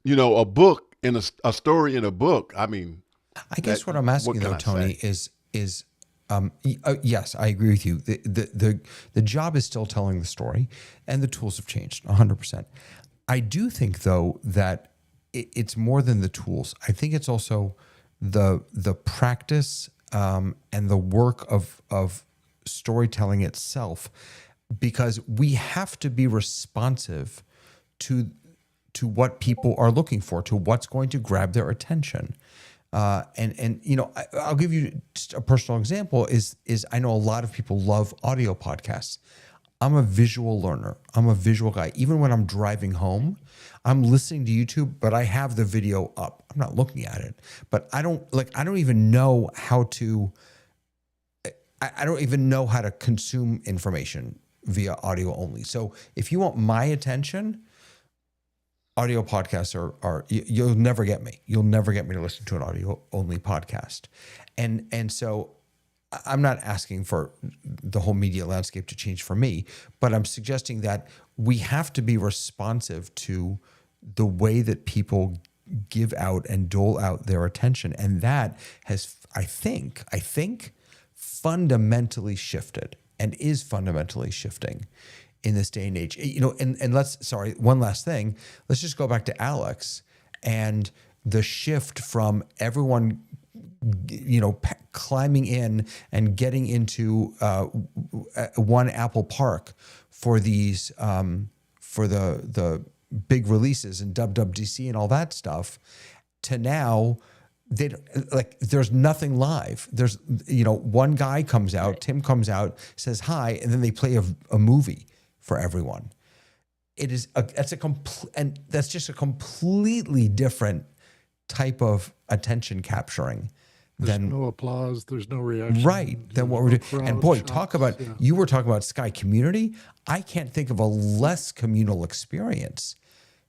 [SPEAKER 2] A book in a story in a book. I mean,
[SPEAKER 1] I guess what I'm
[SPEAKER 2] what
[SPEAKER 1] asking
[SPEAKER 2] can
[SPEAKER 1] though,
[SPEAKER 2] I
[SPEAKER 1] Tony,
[SPEAKER 2] say?
[SPEAKER 1] is yes, I agree with you. The job is still telling the story, and the tools have changed 100%. I do think though that it's more than the tools. I think it's also the practice and the work of storytelling itself, because we have to be responsive to what people are looking for, to what's going to grab their attention. I'll give you just a personal example. Is I know a lot of people love audio podcasts. I'm a visual learner. I'm a visual guy. Even when I'm driving home, I'm listening to YouTube, but I have the video up. I'm not looking at it. But I don't even know how to. I don't even know how to consume information via audio only. So if you want my attention, audio podcasts are you'll never get me. You'll never get me to listen to an audio only podcast. And so I'm not asking for the whole media landscape to change for me, but I'm suggesting that we have to be responsive to the way that people give out and dole out their attention. And that has, I think fundamentally shifted and is fundamentally shifting in this day and age. And one last thing, let's just go back to Alex and the shift from everyone, climbing in and getting into one Apple Park for these, for the big releases and WWDC and all that stuff, to now there's nothing live. There's, one guy comes out, Tim comes out, says hi, and then they play a movie for everyone. That's just a completely different type of attention capturing
[SPEAKER 3] There's
[SPEAKER 1] than
[SPEAKER 3] no applause. There's no reaction.
[SPEAKER 1] right than what
[SPEAKER 3] there's
[SPEAKER 1] we're
[SPEAKER 3] no
[SPEAKER 1] doing. And
[SPEAKER 3] crowd
[SPEAKER 1] boy,
[SPEAKER 3] shots,
[SPEAKER 1] talk about
[SPEAKER 3] yeah.
[SPEAKER 1] you were talking about Sky Community. I can't think of a less communal experience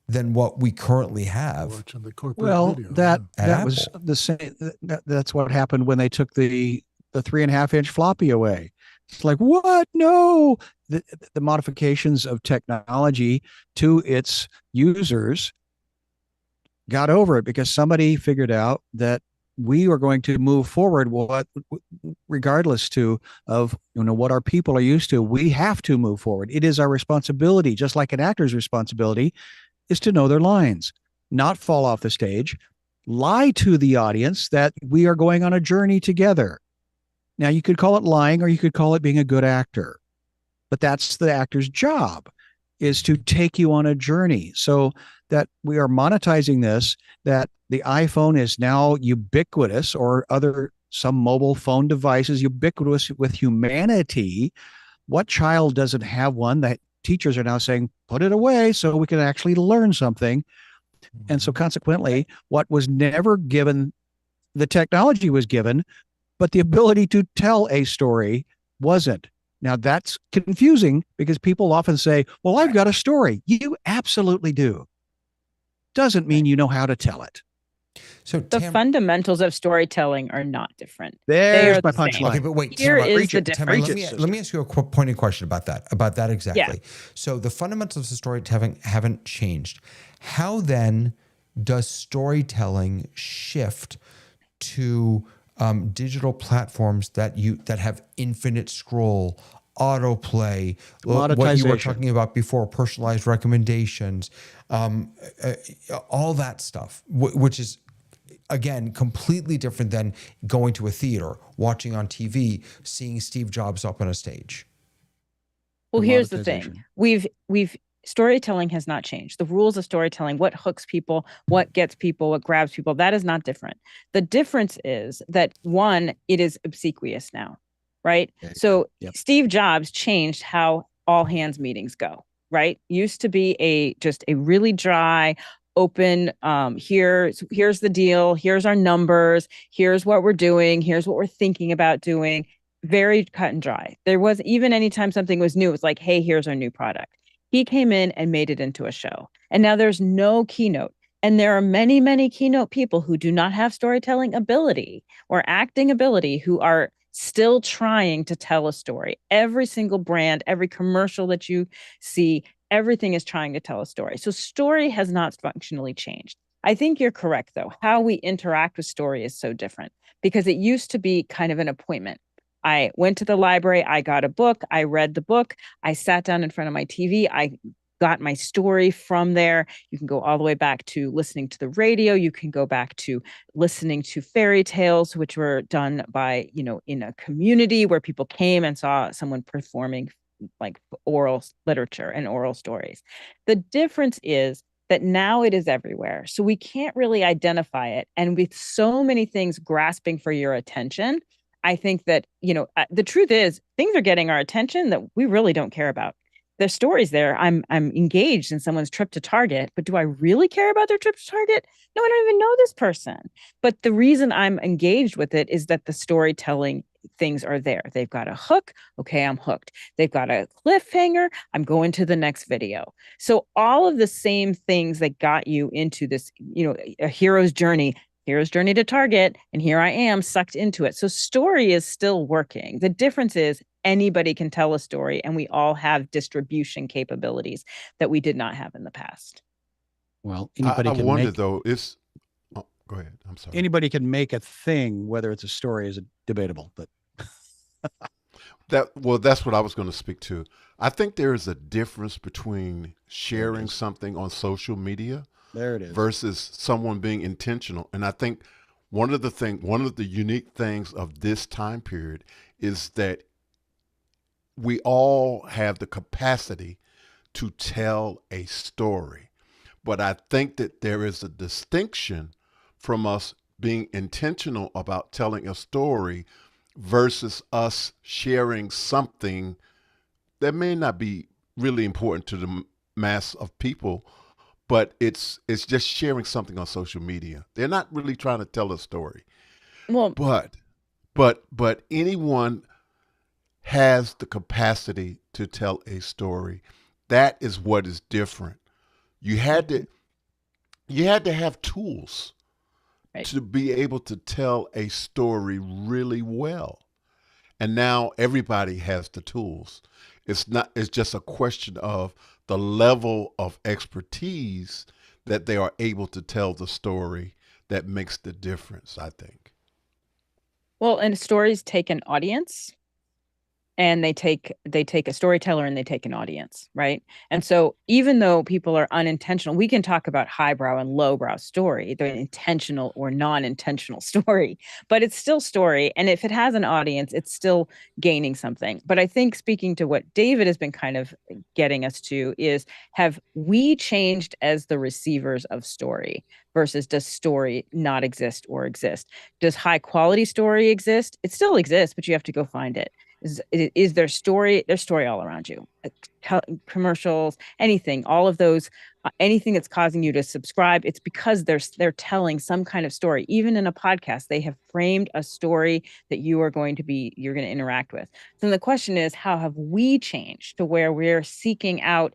[SPEAKER 1] than what we currently have.
[SPEAKER 3] Watching the corporate
[SPEAKER 4] Well,
[SPEAKER 3] video.
[SPEAKER 4] that
[SPEAKER 1] At
[SPEAKER 4] that was
[SPEAKER 1] Apple.
[SPEAKER 4] the same. That's what happened when they took the 3.5-inch floppy away. It's like, what? No, the modifications of technology to its users got over it because somebody figured out that we are going to move forward. Regardless of what our people are used to, we have to move forward. It is our responsibility, just like an actor's responsibility is to know their lines, not fall off the stage, lie to the audience that we are going on a journey together. Now, you could call it lying or you could call it being a good actor, but that's the actor's job, is to take you on a journey. So that we are monetizing this, that the iPhone is now ubiquitous, or some mobile phone devices ubiquitous with humanity. What child doesn't have one? That teachers are now saying, put it away so we can actually learn something. And so consequently, what was never given The technology was given, but the ability to tell a story wasn't. Now that's confusing because people often say, well, I've got a story. You absolutely do. Doesn't mean you know how to tell it.
[SPEAKER 1] So
[SPEAKER 5] The fundamentals of storytelling are not different. They
[SPEAKER 4] There's
[SPEAKER 5] are
[SPEAKER 4] my
[SPEAKER 5] the same.
[SPEAKER 4] punchline.
[SPEAKER 1] Okay, but wait,
[SPEAKER 5] Here
[SPEAKER 1] Tamara,
[SPEAKER 5] is the
[SPEAKER 1] Tamara,
[SPEAKER 5] difference.
[SPEAKER 1] let me ask you a pointed question about that exactly. So the fundamentals of storytelling haven't changed. How then does storytelling shift to digital platforms that have infinite scroll, autoplay, what you were
[SPEAKER 4] Monetization.
[SPEAKER 1] talking about before, personalized recommendations, all that stuff, which is, again, completely different than going to a theater, watching on TV, seeing Steve Jobs up on a stage.
[SPEAKER 5] Well, here's the thing. We've storytelling has not changed. The rules of storytelling, what hooks people, what gets people, what grabs people, that is not different. The difference is that, one, it is obsequious now, right? So Steve Jobs changed how all hands meetings go, right? Used to be just a really dry, open, here's the deal, here's our numbers, here's what we're doing, here's what we're thinking about doing. Very cut and dry. There was, even anytime something was new, it was like, hey, here's our new product. He came in and made it into a show. And now there's no keynote. And there are many, many keynote people who do not have storytelling ability or acting ability, who are still trying to tell a story. Every single brand, every commercial that you see, everything is trying to tell a story. So story has not functionally changed. I think you're correct, though. How we interact with story is so different, because it used to be kind of an appointment. I went to the library, I got a book, I read the book, I sat down in front of my TV, I got my story from there. You can go all the way back to listening to the radio. You can go back to listening to fairy tales, which were done by, in a community where people came and saw someone performing like oral literature and oral stories. The difference is that now it is everywhere. So we can't really identify it. And with so many things grasping for your attention, I think that, the truth is things are getting our attention that we really don't care about. There's stories there. I'm engaged in someone's trip to Target, but do I really care about their trip to Target? No, I don't even know this person. But the reason I'm engaged with it is that the storytelling things are there. They've got a hook. Okay, I'm hooked. They've got a cliffhanger. I'm going to the next video. So all of the same things that got you into this, a hero's journey to Target, and here I am sucked into it. So story is still working. The difference is anybody can tell a story, and we all have distribution capabilities that we did not have in the past.
[SPEAKER 4] Well, anybody
[SPEAKER 2] I
[SPEAKER 4] can
[SPEAKER 2] wonder
[SPEAKER 4] make,
[SPEAKER 2] though, go ahead. I'm sorry.
[SPEAKER 4] anybody can make a thing, whether it's a story is debatable, but
[SPEAKER 2] that's what I was going to speak to. I think there is a difference between sharing something on social media versus someone being intentional. And I think one of the unique things of this time period is that we all have the capacity to tell a story. But I think that there is a distinction from us being intentional about telling a story versus us sharing something that may not be really important to the mass of people, but it's just sharing something on social media. They're not really trying to tell a story.
[SPEAKER 5] Well,
[SPEAKER 2] but anyone has the capacity to tell a story. That is what is different. You had to have tools to be able to tell a story really well. And now everybody has the tools. It's just a question of the level of expertise that they are able to tell the story that makes the difference, I think.
[SPEAKER 5] Well, and stories take an audience, and they take a storyteller and they take an audience, right? And so even though people are unintentional, we can talk about highbrow and lowbrow story, the intentional or non-intentional story, but it's still story. And if it has an audience, it's still gaining something. But I think, speaking to what David has been kind of getting us to, is, have we changed as the receivers of story versus does story not exist or exist? Does high quality story exist? It still exists, but you have to go find it. Is their story, their story all around you? Commercials, anything, all of those, anything that's causing you to subscribe, it's because they're telling some kind of story. Even in a podcast, they have framed a story that you're going to interact with. So the question is, how have we changed to where we're seeking out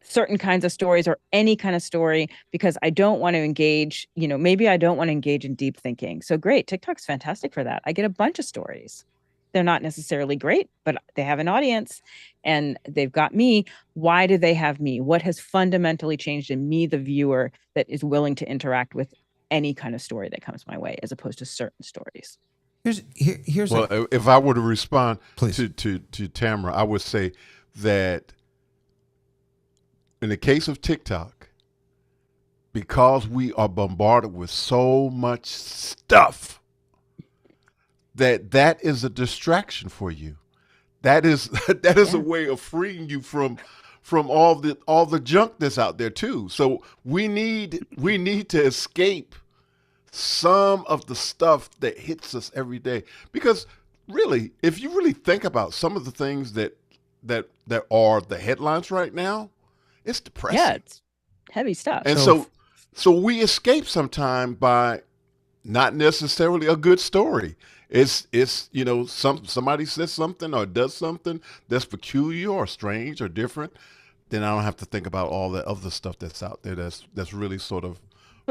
[SPEAKER 5] certain kinds of stories or any kind of story, because I don't want to engage, maybe I don't want to engage in deep thinking. So great, TikTok's fantastic for that. I get a bunch of stories. They're not necessarily great, but they have an audience and they've got me. Why do they have me? What has fundamentally changed in me, the viewer, that is willing to interact with any kind of story that comes my way, as opposed to certain stories?
[SPEAKER 1] Here's
[SPEAKER 2] well, if I were to respond
[SPEAKER 1] Please.
[SPEAKER 2] to Tamara, I would say that in the case of TikTok, because we are bombarded with so much stuff, that is a distraction for you. That is a way of freeing you from all the junk that's out there too. So we need to escape some of the stuff that hits us every day, because really, if you really think about some of the things that are the headlines right now, it's depressing.
[SPEAKER 5] Yeah, it's heavy stuff.
[SPEAKER 2] And so we escape sometime by not necessarily a good story. It's somebody says something or does something that's peculiar or strange or different, then I don't have to think about all the other stuff that's out there that's really sort of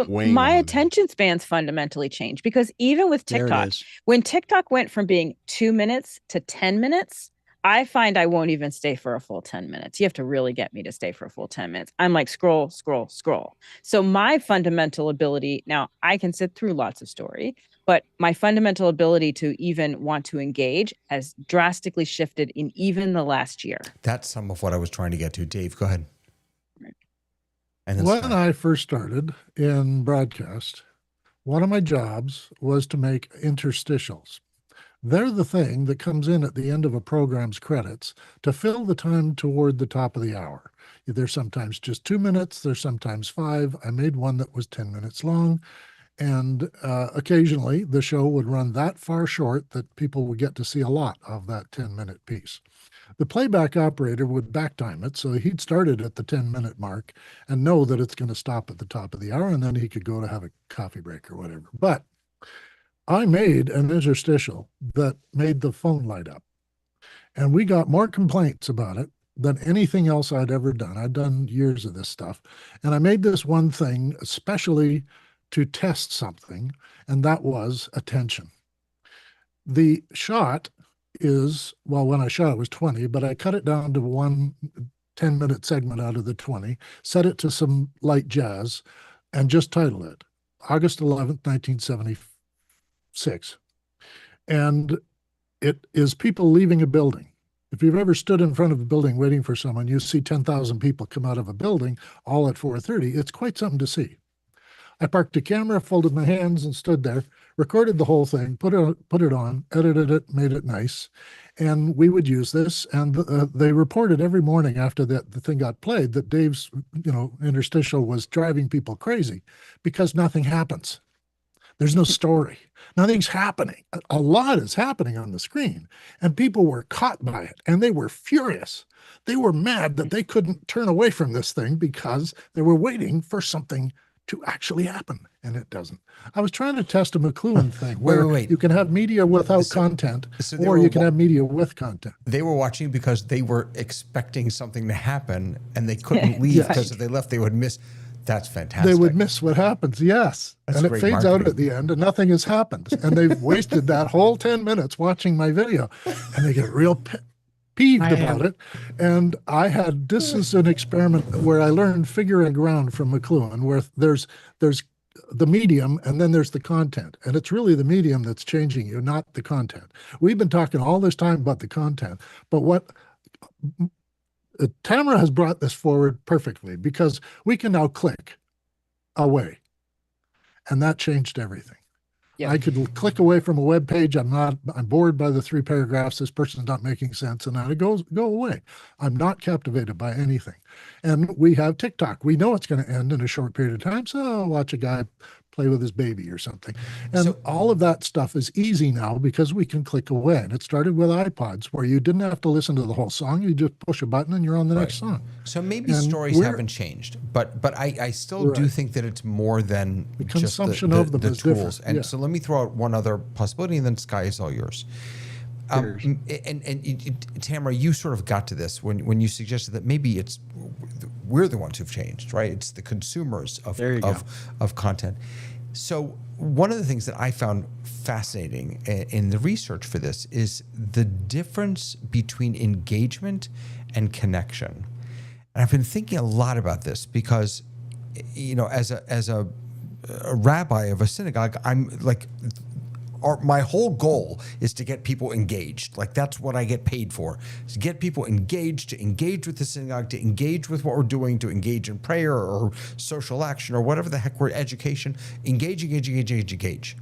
[SPEAKER 2] weighing
[SPEAKER 5] my
[SPEAKER 2] on me.
[SPEAKER 5] attention spans fundamentally changed, because even with
[SPEAKER 4] There it
[SPEAKER 5] TikTok,
[SPEAKER 4] is.
[SPEAKER 5] when TikTok went from being 2 minutes to 10 minutes, I find I won't even stay for a full 10 minutes. You have to really get me to stay for a full 10 minutes. I'm like, scroll, scroll, scroll. So my fundamental ability, now I can sit through lots of story, but my fundamental ability to even want to engage has drastically shifted in even the last year.
[SPEAKER 1] That's some of what I was trying to get to. Dave, go ahead. And then
[SPEAKER 3] When
[SPEAKER 1] Scott.
[SPEAKER 3] I first started in broadcast, one of my jobs was to make interstitials. They're the thing that comes in at the end of a program's credits to fill the time toward the top of the hour. They're sometimes just 2 minutes, they're sometimes 5. I made one that was 10 minutes long, and occasionally the show would run that far short that people would get to see a lot of that 10-minute piece. The playback operator would backtime it, so he'd start it at the 10-minute mark and know that it's going to stop at the top of the hour, and then he could go to have a coffee break or whatever. But I made an interstitial that made the phone light up, and we got more complaints about it than anything else I'd ever done. I'd done years of this stuff, and I made this one thing especially to test something, and that was attention. The shot is, well, when I shot it was 20, but I cut it down to one 10-minute segment out of the 20, set it to some light jazz, and just title it August 11th, 1976. And it is people leaving a building. If you've ever stood in front of a building waiting for someone, you see 10,000 people come out of a building all at 4:30. It's quite something to see. I parked the camera, folded my hands, and stood there, recorded the whole thing, put it on, edited it, made it nice, and we would use this. And they reported every morning after the thing got played that Dave's interstitial was driving people crazy because nothing happens. There's no story. Nothing's happening. A lot is happening on the screen, and people were caught by it, and they were furious. They were mad that they couldn't turn away from this thing because they were waiting for something to actually happen, and it doesn't. I was trying to test a McLuhan thing where
[SPEAKER 1] wait.
[SPEAKER 3] you can have media without content,
[SPEAKER 1] they
[SPEAKER 3] or
[SPEAKER 1] were
[SPEAKER 3] you can have media with content.
[SPEAKER 1] They were watching because they were expecting something to happen, and they couldn't leave
[SPEAKER 3] Yes.
[SPEAKER 1] because if they left, they would miss. That's fantastic.
[SPEAKER 3] They would miss what happens, yes.
[SPEAKER 1] That's
[SPEAKER 3] And it
[SPEAKER 1] great
[SPEAKER 3] fades out
[SPEAKER 1] marketing.
[SPEAKER 3] at the end, and nothing has happened. And they've wasted that whole 10 minutes watching my video, and they get real peeved about it. And this is an experiment where I learned figure and ground from McLuhan, where there's the medium and then there's the content. And it's really the medium that's changing you, not the content. We've been talking all this time about the content, but what Tamara has brought this forward perfectly, because we can now click away, and that changed everything.
[SPEAKER 5] Yeah.
[SPEAKER 3] I could click away from a web page. I'm bored by the 3 paragraphs. This person's not making sense. And it goes, go away. I'm not captivated by anything. And we have TikTok. We know it's going to end in a short period of time. So I'll watch a guy play with his baby or something. And
[SPEAKER 1] So-
[SPEAKER 3] all of that stuff is easy now because we can click away. And it started with iPods where you didn't have to listen to the whole song. You just push a button and you're on the next song.
[SPEAKER 1] So maybe
[SPEAKER 3] And
[SPEAKER 1] stories
[SPEAKER 3] we're-
[SPEAKER 1] haven't changed, but I still do
[SPEAKER 3] Right.
[SPEAKER 1] think that it's more than
[SPEAKER 3] The
[SPEAKER 1] just
[SPEAKER 3] consumption of them
[SPEAKER 1] the
[SPEAKER 3] is
[SPEAKER 1] tools.
[SPEAKER 3] different,
[SPEAKER 1] And
[SPEAKER 3] yeah.
[SPEAKER 1] so let me throw out one other possibility, and then Sky is all yours. Tamara, you sort of got to this when you suggested that maybe we're the ones who've changed, right? It's the consumers of content. So one of the things that I found fascinating in the research for this is the difference between engagement and connection. And I've been thinking a lot about this because, as a rabbi of a synagogue, I'm like, my whole goal is to get people engaged. Like that's what I get paid for, is to get people engaged, to engage with the synagogue, to engage with what we're doing, to engage in prayer or social action or whatever the heck we're education. Engage.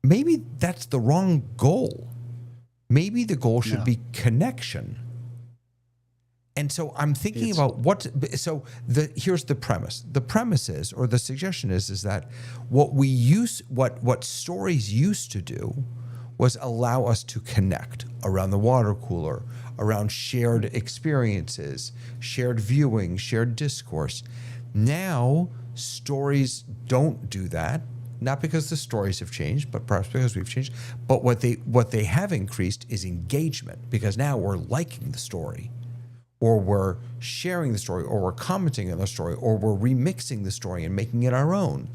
[SPEAKER 1] Maybe that's the wrong goal. Maybe the goal should be connection. And so I'm thinking about here's the premise. The premise is, or the suggestion is that what stories used to do was allow us to connect around the water cooler, around shared experiences, shared viewing, shared discourse. Now, stories don't do that. Not because the stories have changed, but perhaps because we've changed. But what they have increased is engagement, because now we're liking the story, or we're sharing the story, or we're commenting on the story, or we're remixing the story and making it our own.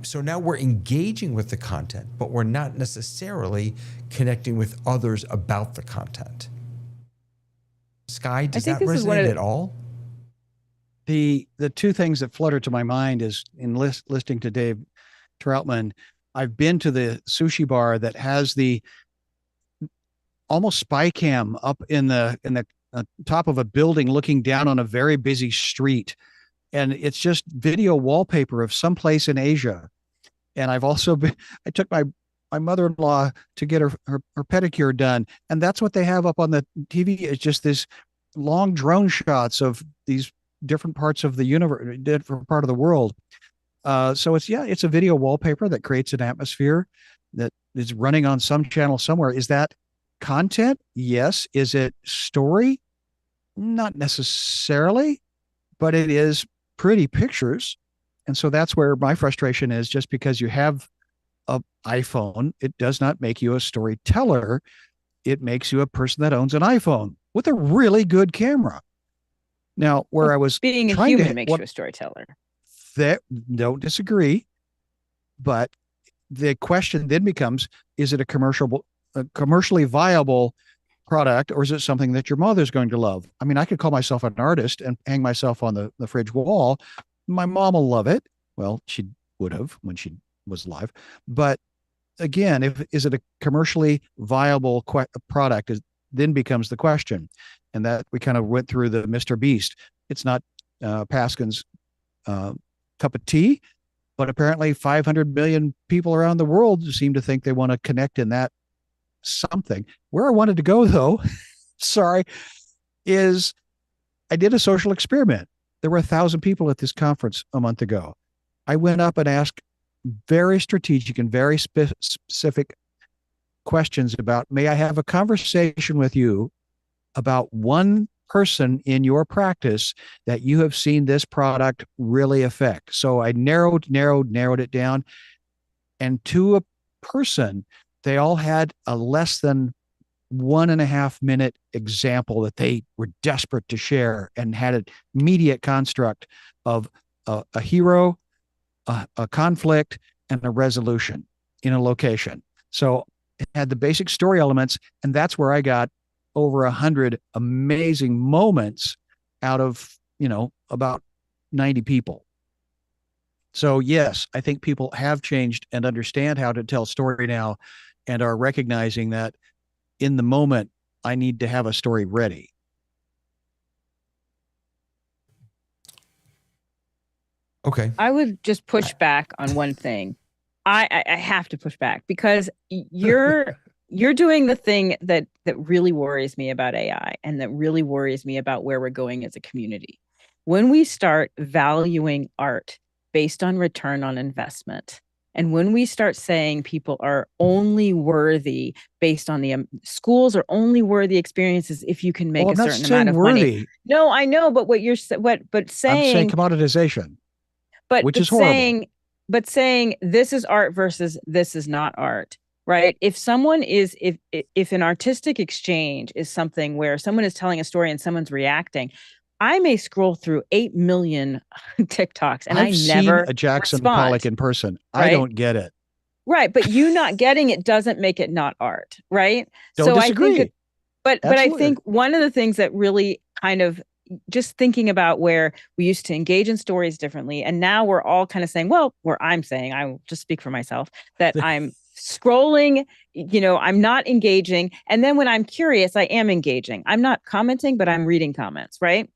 [SPEAKER 1] So now we're engaging with the content, but we're not necessarily connecting with others about the content. Sky, does that resonate at all?
[SPEAKER 4] The two things that flutter to my mind is in listening to Dave Troutman, I've been to the sushi bar that has the almost spy cam up in the top of a building looking down on a very busy street. And it's just video wallpaper of someplace in Asia. And I've also I took my mother-in-law to get her pedicure done. And that's what they have up on the TV. It's just this long drone shots of these different parts of the universe, different part of the world. So it's a video wallpaper that creates an atmosphere that is running on some channel somewhere. Is that content? Yes. Is it story? Not necessarily, but it is pretty pictures. And so that's where my frustration is. Just because you have an iPhone, it does not make you a storyteller. It makes you a person that owns an iPhone with a really good camera. Now, I was
[SPEAKER 5] being a human makes you a storyteller.
[SPEAKER 4] Don't disagree, but the question then becomes: is it a commercially viable product, or is it something that your mother's going to love? I mean, I could call myself an artist and hang myself on the fridge wall. My mom will love it. Well, she would have when she was alive. But again, is it a commercially viable product? Then becomes the question, and that we kind of went through the Mr. Beast. It's not Paskin's cup of tea, but apparently 500 million people around the world seem to think they want to connect in that something. Where I wanted to go, though, is I did a social experiment. There were 1,000 people at this conference a month ago. I went up and asked very strategic and very specific questions about, may I have a conversation with you about one person in your practice that you have seen this product really affect? So I narrowed it down. And to a person, they all had a less than 1.5 minute example that they were desperate to share, and had an immediate construct of a hero, a conflict, and a resolution in a location. So it had the basic story elements, and that's where I got over 100 amazing moments out of, about 90 people. So yes, I think people have changed and understand how to tell story now, and are recognizing that in the moment, I need to have a story ready.
[SPEAKER 1] Okay.
[SPEAKER 5] I would just push back on one thing. I have to push back because you're doing the thing that really worries me about AI, and that really worries me about where we're going as a community. When we start valuing art based on return on investment. And when we start saying people are only worthy based on the schools are only worthy experiences if you can make
[SPEAKER 4] Well,
[SPEAKER 5] a
[SPEAKER 4] I'm not
[SPEAKER 5] certain
[SPEAKER 4] saying
[SPEAKER 5] amount of
[SPEAKER 4] worthy.
[SPEAKER 5] money. No, I know, but
[SPEAKER 4] I'm saying commoditization, which is horrible.
[SPEAKER 5] but saying this is art versus this is not art, right? If someone is if an artistic exchange is something where someone is telling a story and someone's reacting, I may scroll through 8 million TikToks and I
[SPEAKER 4] I've seen
[SPEAKER 5] never
[SPEAKER 4] a Jackson
[SPEAKER 5] respond,
[SPEAKER 4] Pollock in person. I
[SPEAKER 5] right?
[SPEAKER 4] don't get it.
[SPEAKER 5] Right, but you not getting it doesn't make it not art, right?
[SPEAKER 4] Don't
[SPEAKER 5] So I
[SPEAKER 4] disagree.
[SPEAKER 5] think but I
[SPEAKER 4] Absolutely.
[SPEAKER 5] think one of the things that really kind of just thinking about where we used to engage in stories differently, and now we're all kind of saying, well, where I'm saying, I will just speak for myself, that I'm scrolling, I'm not engaging. And then when I'm curious, I am engaging. I'm not commenting, but I'm reading comments, right?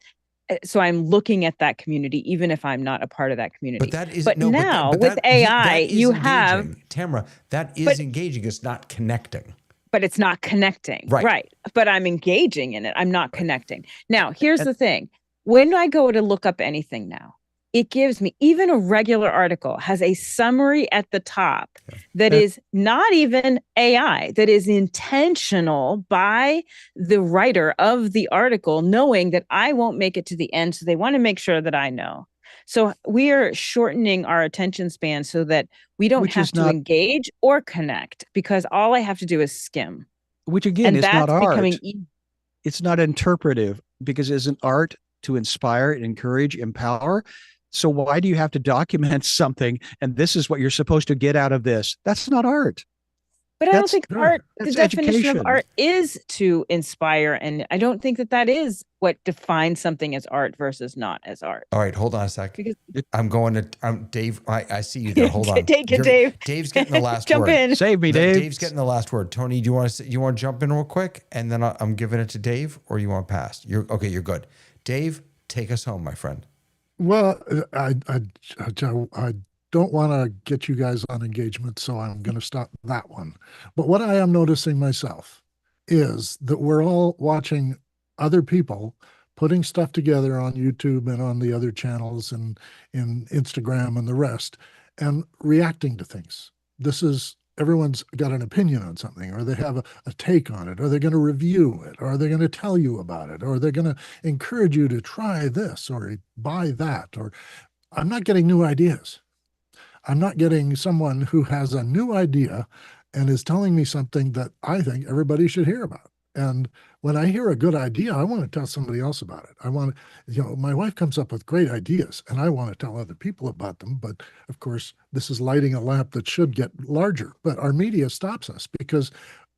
[SPEAKER 5] So I'm looking at that community, even if I'm not a part of that community.
[SPEAKER 1] But that is
[SPEAKER 5] but
[SPEAKER 1] no.
[SPEAKER 5] now
[SPEAKER 1] but
[SPEAKER 5] with
[SPEAKER 1] that,
[SPEAKER 5] AI,
[SPEAKER 1] that is
[SPEAKER 5] you
[SPEAKER 1] engaging.
[SPEAKER 5] have,
[SPEAKER 1] Tamara. That is
[SPEAKER 5] but-
[SPEAKER 1] engaging. It's not connecting.
[SPEAKER 5] but it's not connecting.
[SPEAKER 1] Right.
[SPEAKER 5] But I'm engaging in it. I'm not connecting. Now, here's the thing. When I go to look up anything now, it gives me, even a regular article has a summary at the top that is not even AI, that is intentional by the writer of the article, knowing that I won't make it to the end. So they want to make sure that I know. So we are shortening our attention span so that we don't have to engage or connect, because all I have to do is skim.
[SPEAKER 4] Which again
[SPEAKER 5] and
[SPEAKER 4] is
[SPEAKER 5] that's
[SPEAKER 4] not art.
[SPEAKER 5] becoming
[SPEAKER 4] It's not interpretive, because isn't art to inspire, encourage, empower? So why do you have to document something and this is what you're supposed to get out of this? That's not art.
[SPEAKER 5] But I don't think art, the definition
[SPEAKER 4] education.
[SPEAKER 5] of art is to inspire. And I don't think that is what defines something as art versus not as art.
[SPEAKER 1] All right, hold on a sec.
[SPEAKER 5] Because
[SPEAKER 1] I'm going to, Dave, I see you there. Hold on.
[SPEAKER 5] Take it, Dave.
[SPEAKER 1] Dave's getting the last
[SPEAKER 5] Jump
[SPEAKER 1] word.
[SPEAKER 5] in.
[SPEAKER 4] Save me, Dave.
[SPEAKER 1] Dave's getting the last word. Tony, do you want to jump in real quick? And then I'm giving it to Dave, or you want to pass? You're good. Dave, take us home, my friend.
[SPEAKER 3] Well, I don't want to get you guys on engagement, so I'm going to stop that one. But what I am noticing myself is that we're all watching other people putting stuff together on YouTube and on the other channels and in Instagram and the rest, and reacting to things. Everyone's got an opinion on something, or they have a take on it, or they're going to review it, or they're going to tell you about it, or they're going to encourage you to try this or buy that. Or I'm not getting new ideas. I'm not getting someone who has a new idea and is telling me something that I think everybody should hear about. And when I hear a good idea, I want to tell somebody else about it. My wife comes up with great ideas and I want to tell other people about them. But of course, this is lighting a lamp that should get larger. But our media stops us because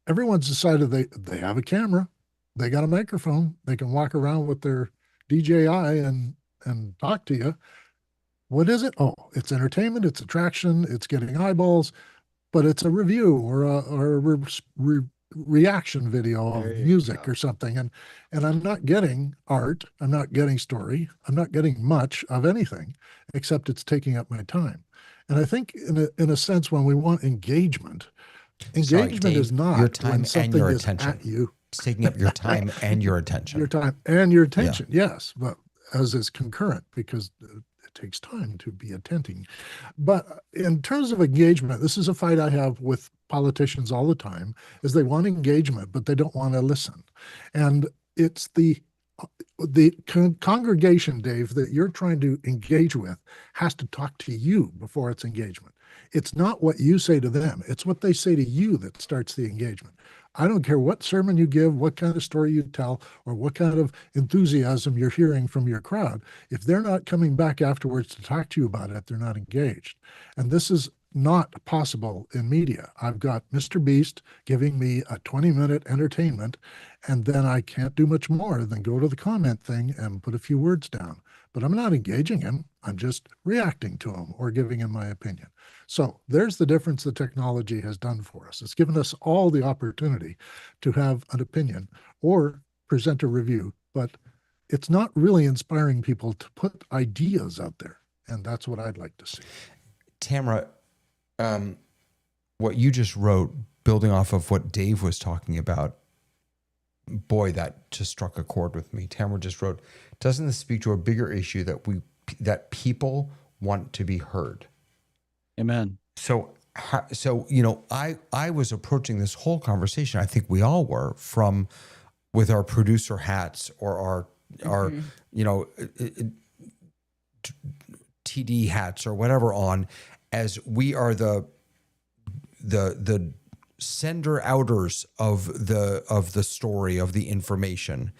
[SPEAKER 3] everyone's decided they have a camera, they got a microphone, they can walk around with their DJI and talk to you. What is it? Oh, it's entertainment, it's attraction, it's getting eyeballs, but it's a review or a reaction video of music or something. And I'm not getting art, I'm not getting story, I'm not getting much of anything, except it's taking up my time. And I think in a sense, when we want engagement Dave, is not
[SPEAKER 1] your time and your attention.
[SPEAKER 3] At you.
[SPEAKER 1] It's taking up your time and your attention.
[SPEAKER 3] Your time and your attention, yes, but as is concurrent, because it takes time to be attending. But in terms of engagement, this is a fight I have with politicians all the time, is they want engagement, but they don't want to listen. And it's the congregation, Dave, that you're trying to engage with has to talk to you before it's engagement. It's not what you say to them. It's what they say to you that starts the engagement. I don't care what sermon you give, what kind of story you tell, or what kind of enthusiasm you're hearing from your crowd. If they're not coming back afterwards to talk to you about it, they're not engaged. And this is not possible in media. I've got Mr. Beast giving me a 20-minute entertainment, and then I can't do much more than go to the comment thing and put a few words down. But I'm not engaging him. I'm just reacting to him or giving him my opinion. So there's the difference the technology has done for us. It's given us all the opportunity to have an opinion or present a review, but it's not really inspiring people to put ideas out there. And that's what I'd like to see.
[SPEAKER 1] Tamara, what you just wrote, building off of what Dave was talking about, boy, that just struck a chord with me. Tamara just wrote, doesn't this speak to a bigger issue that people want to be heard.
[SPEAKER 4] Amen.
[SPEAKER 1] So I was approaching this whole conversation, I think we all were, with our producer hats or our TD hats or whatever on, as we are the sender outers of the story, of the information.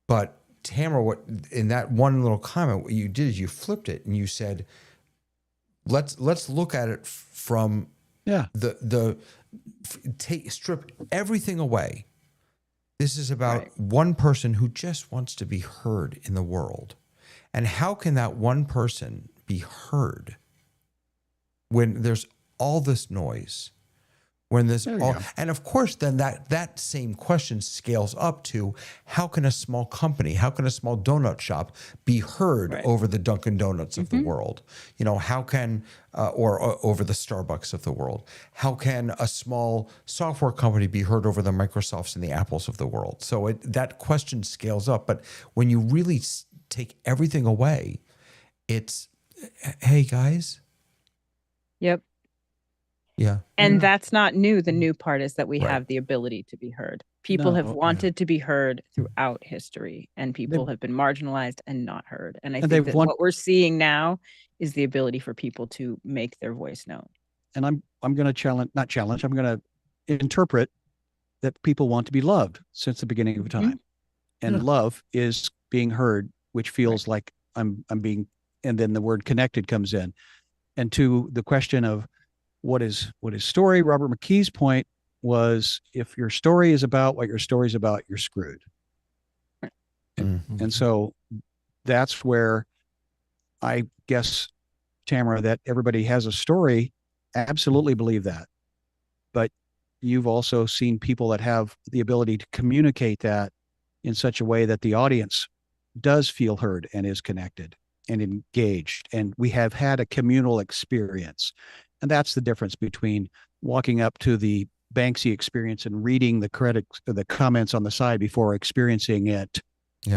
[SPEAKER 1] But Tamara, what in that one little comment, what you did is you flipped it and you said, let's look at it from strip everything away. This is about one person who just wants to be heard in the world. And how can that one person be heard when there's all this noise? When there's and of course, then that same question scales up to, how can a small company, how can a small donut shop be heard over the Dunkin' Donuts of the world? How can or over the Starbucks of the world? How can a small software company be heard over the Microsofts and the Apples of the world? So that question scales up. But when you really take everything away, it's, hey guys.
[SPEAKER 5] Yep.
[SPEAKER 1] Yeah.
[SPEAKER 5] And that's not new. The new part is that we have the ability to be heard. People have wanted to be heard throughout history, and people have been marginalized and not heard. And I think that what we're seeing now is the ability for people to make their voice known.
[SPEAKER 4] And I'm going to I'm going to interpret that people want to be loved since the beginning of time. And love is being heard, which feels like I'm being, and then the word connected comes in. And to the question of, what is story? Robert McKee's point was, if your story is about what your story is about, you're screwed. And so that's where I guess, Tamara, that everybody has a story. Absolutely believe that. But you've also seen people that have the ability to communicate that in such a way that the audience does feel heard and is connected and engaged. And we have had a communal experience. And that's the difference between walking up to the Banksy experience and reading the critics, the comments on the side before experiencing it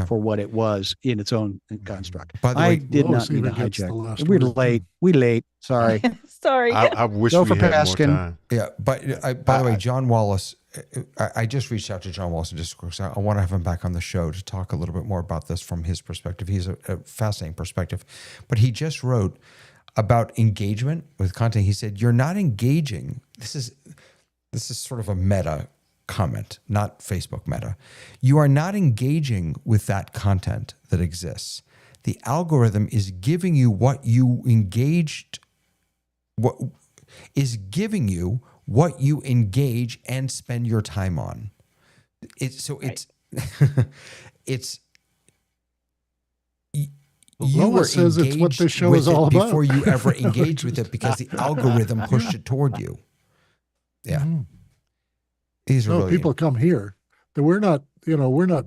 [SPEAKER 4] for what it was in its own construct.
[SPEAKER 1] By the way,
[SPEAKER 4] I did not mean to hijack. We're late. Sorry.
[SPEAKER 5] Sorry.
[SPEAKER 2] I wish
[SPEAKER 4] Go
[SPEAKER 2] we
[SPEAKER 4] for
[SPEAKER 2] had
[SPEAKER 4] Paskin.
[SPEAKER 2] more time.
[SPEAKER 1] Yeah, but by the way, John Wallace, I just reached out to John Wallace in Discourse. I want to have him back on the show to talk a little bit more about this from his perspective. He's a fascinating perspective. But he just wrote about engagement with content. He said, you're not engaging. This is sort of a meta comment, not Facebook meta. You are not engaging with that content that exists. The algorithm is giving you what you engaged, what you engage and spend your time on. It's you were
[SPEAKER 3] says it's what this show is all about
[SPEAKER 1] before you ever engaged with it, because the algorithm pushed it toward you. Yeah. These are really,
[SPEAKER 3] people come here that we're not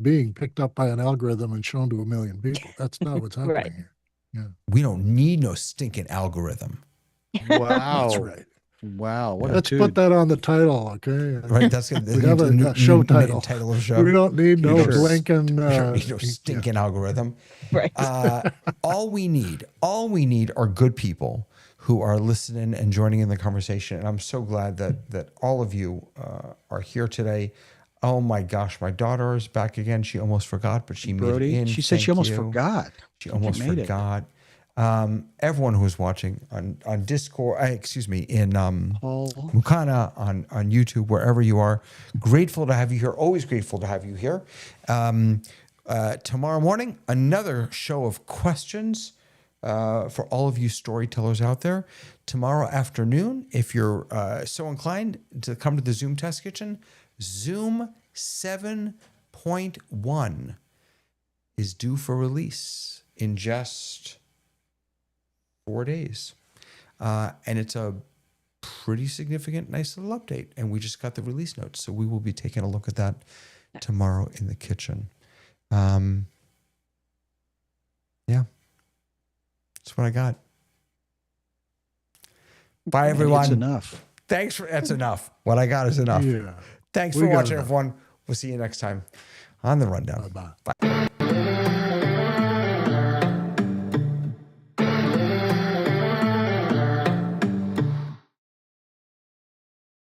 [SPEAKER 3] being picked up by an algorithm and shown to a million people. That's not what's happening here. Yeah.
[SPEAKER 1] We don't need no stinking algorithm.
[SPEAKER 4] Wow.
[SPEAKER 3] That's right.
[SPEAKER 4] Wow.
[SPEAKER 3] Let's put that on the title, okay?
[SPEAKER 1] Right. That's
[SPEAKER 3] we have a show title.
[SPEAKER 1] Title of show.
[SPEAKER 3] We don't need no blinking.
[SPEAKER 1] We don't need no stinking algorithm.
[SPEAKER 5] Right.
[SPEAKER 1] All we need are good people who are listening and joining in the conversation. And I'm so glad that all of you are here today. Oh my gosh, my daughter is back again. She almost forgot, but she made it in.
[SPEAKER 4] She said she almost forgot.
[SPEAKER 1] She almost forgot. Everyone who is watching on Discord, in Mukana, on YouTube, wherever you are, grateful to have you here. Always grateful to have you here. Tomorrow morning, another show of questions for all of you storytellers out there. Tomorrow afternoon, if you're so inclined to come to the Zoom Test Kitchen, Zoom 7.1 is due for release in just 4 days. And it's a pretty significant, nice little update. And we just got the release notes. So we will be taking a look at that tomorrow in the kitchen. Yeah. That's what I got. Bye, everyone.
[SPEAKER 4] That's enough.
[SPEAKER 1] That's enough. What I got is enough.
[SPEAKER 3] Yeah.
[SPEAKER 1] Thanks for watching, everyone. We'll see you next time on The Rundown.
[SPEAKER 3] Bye-bye.
[SPEAKER 1] Bye.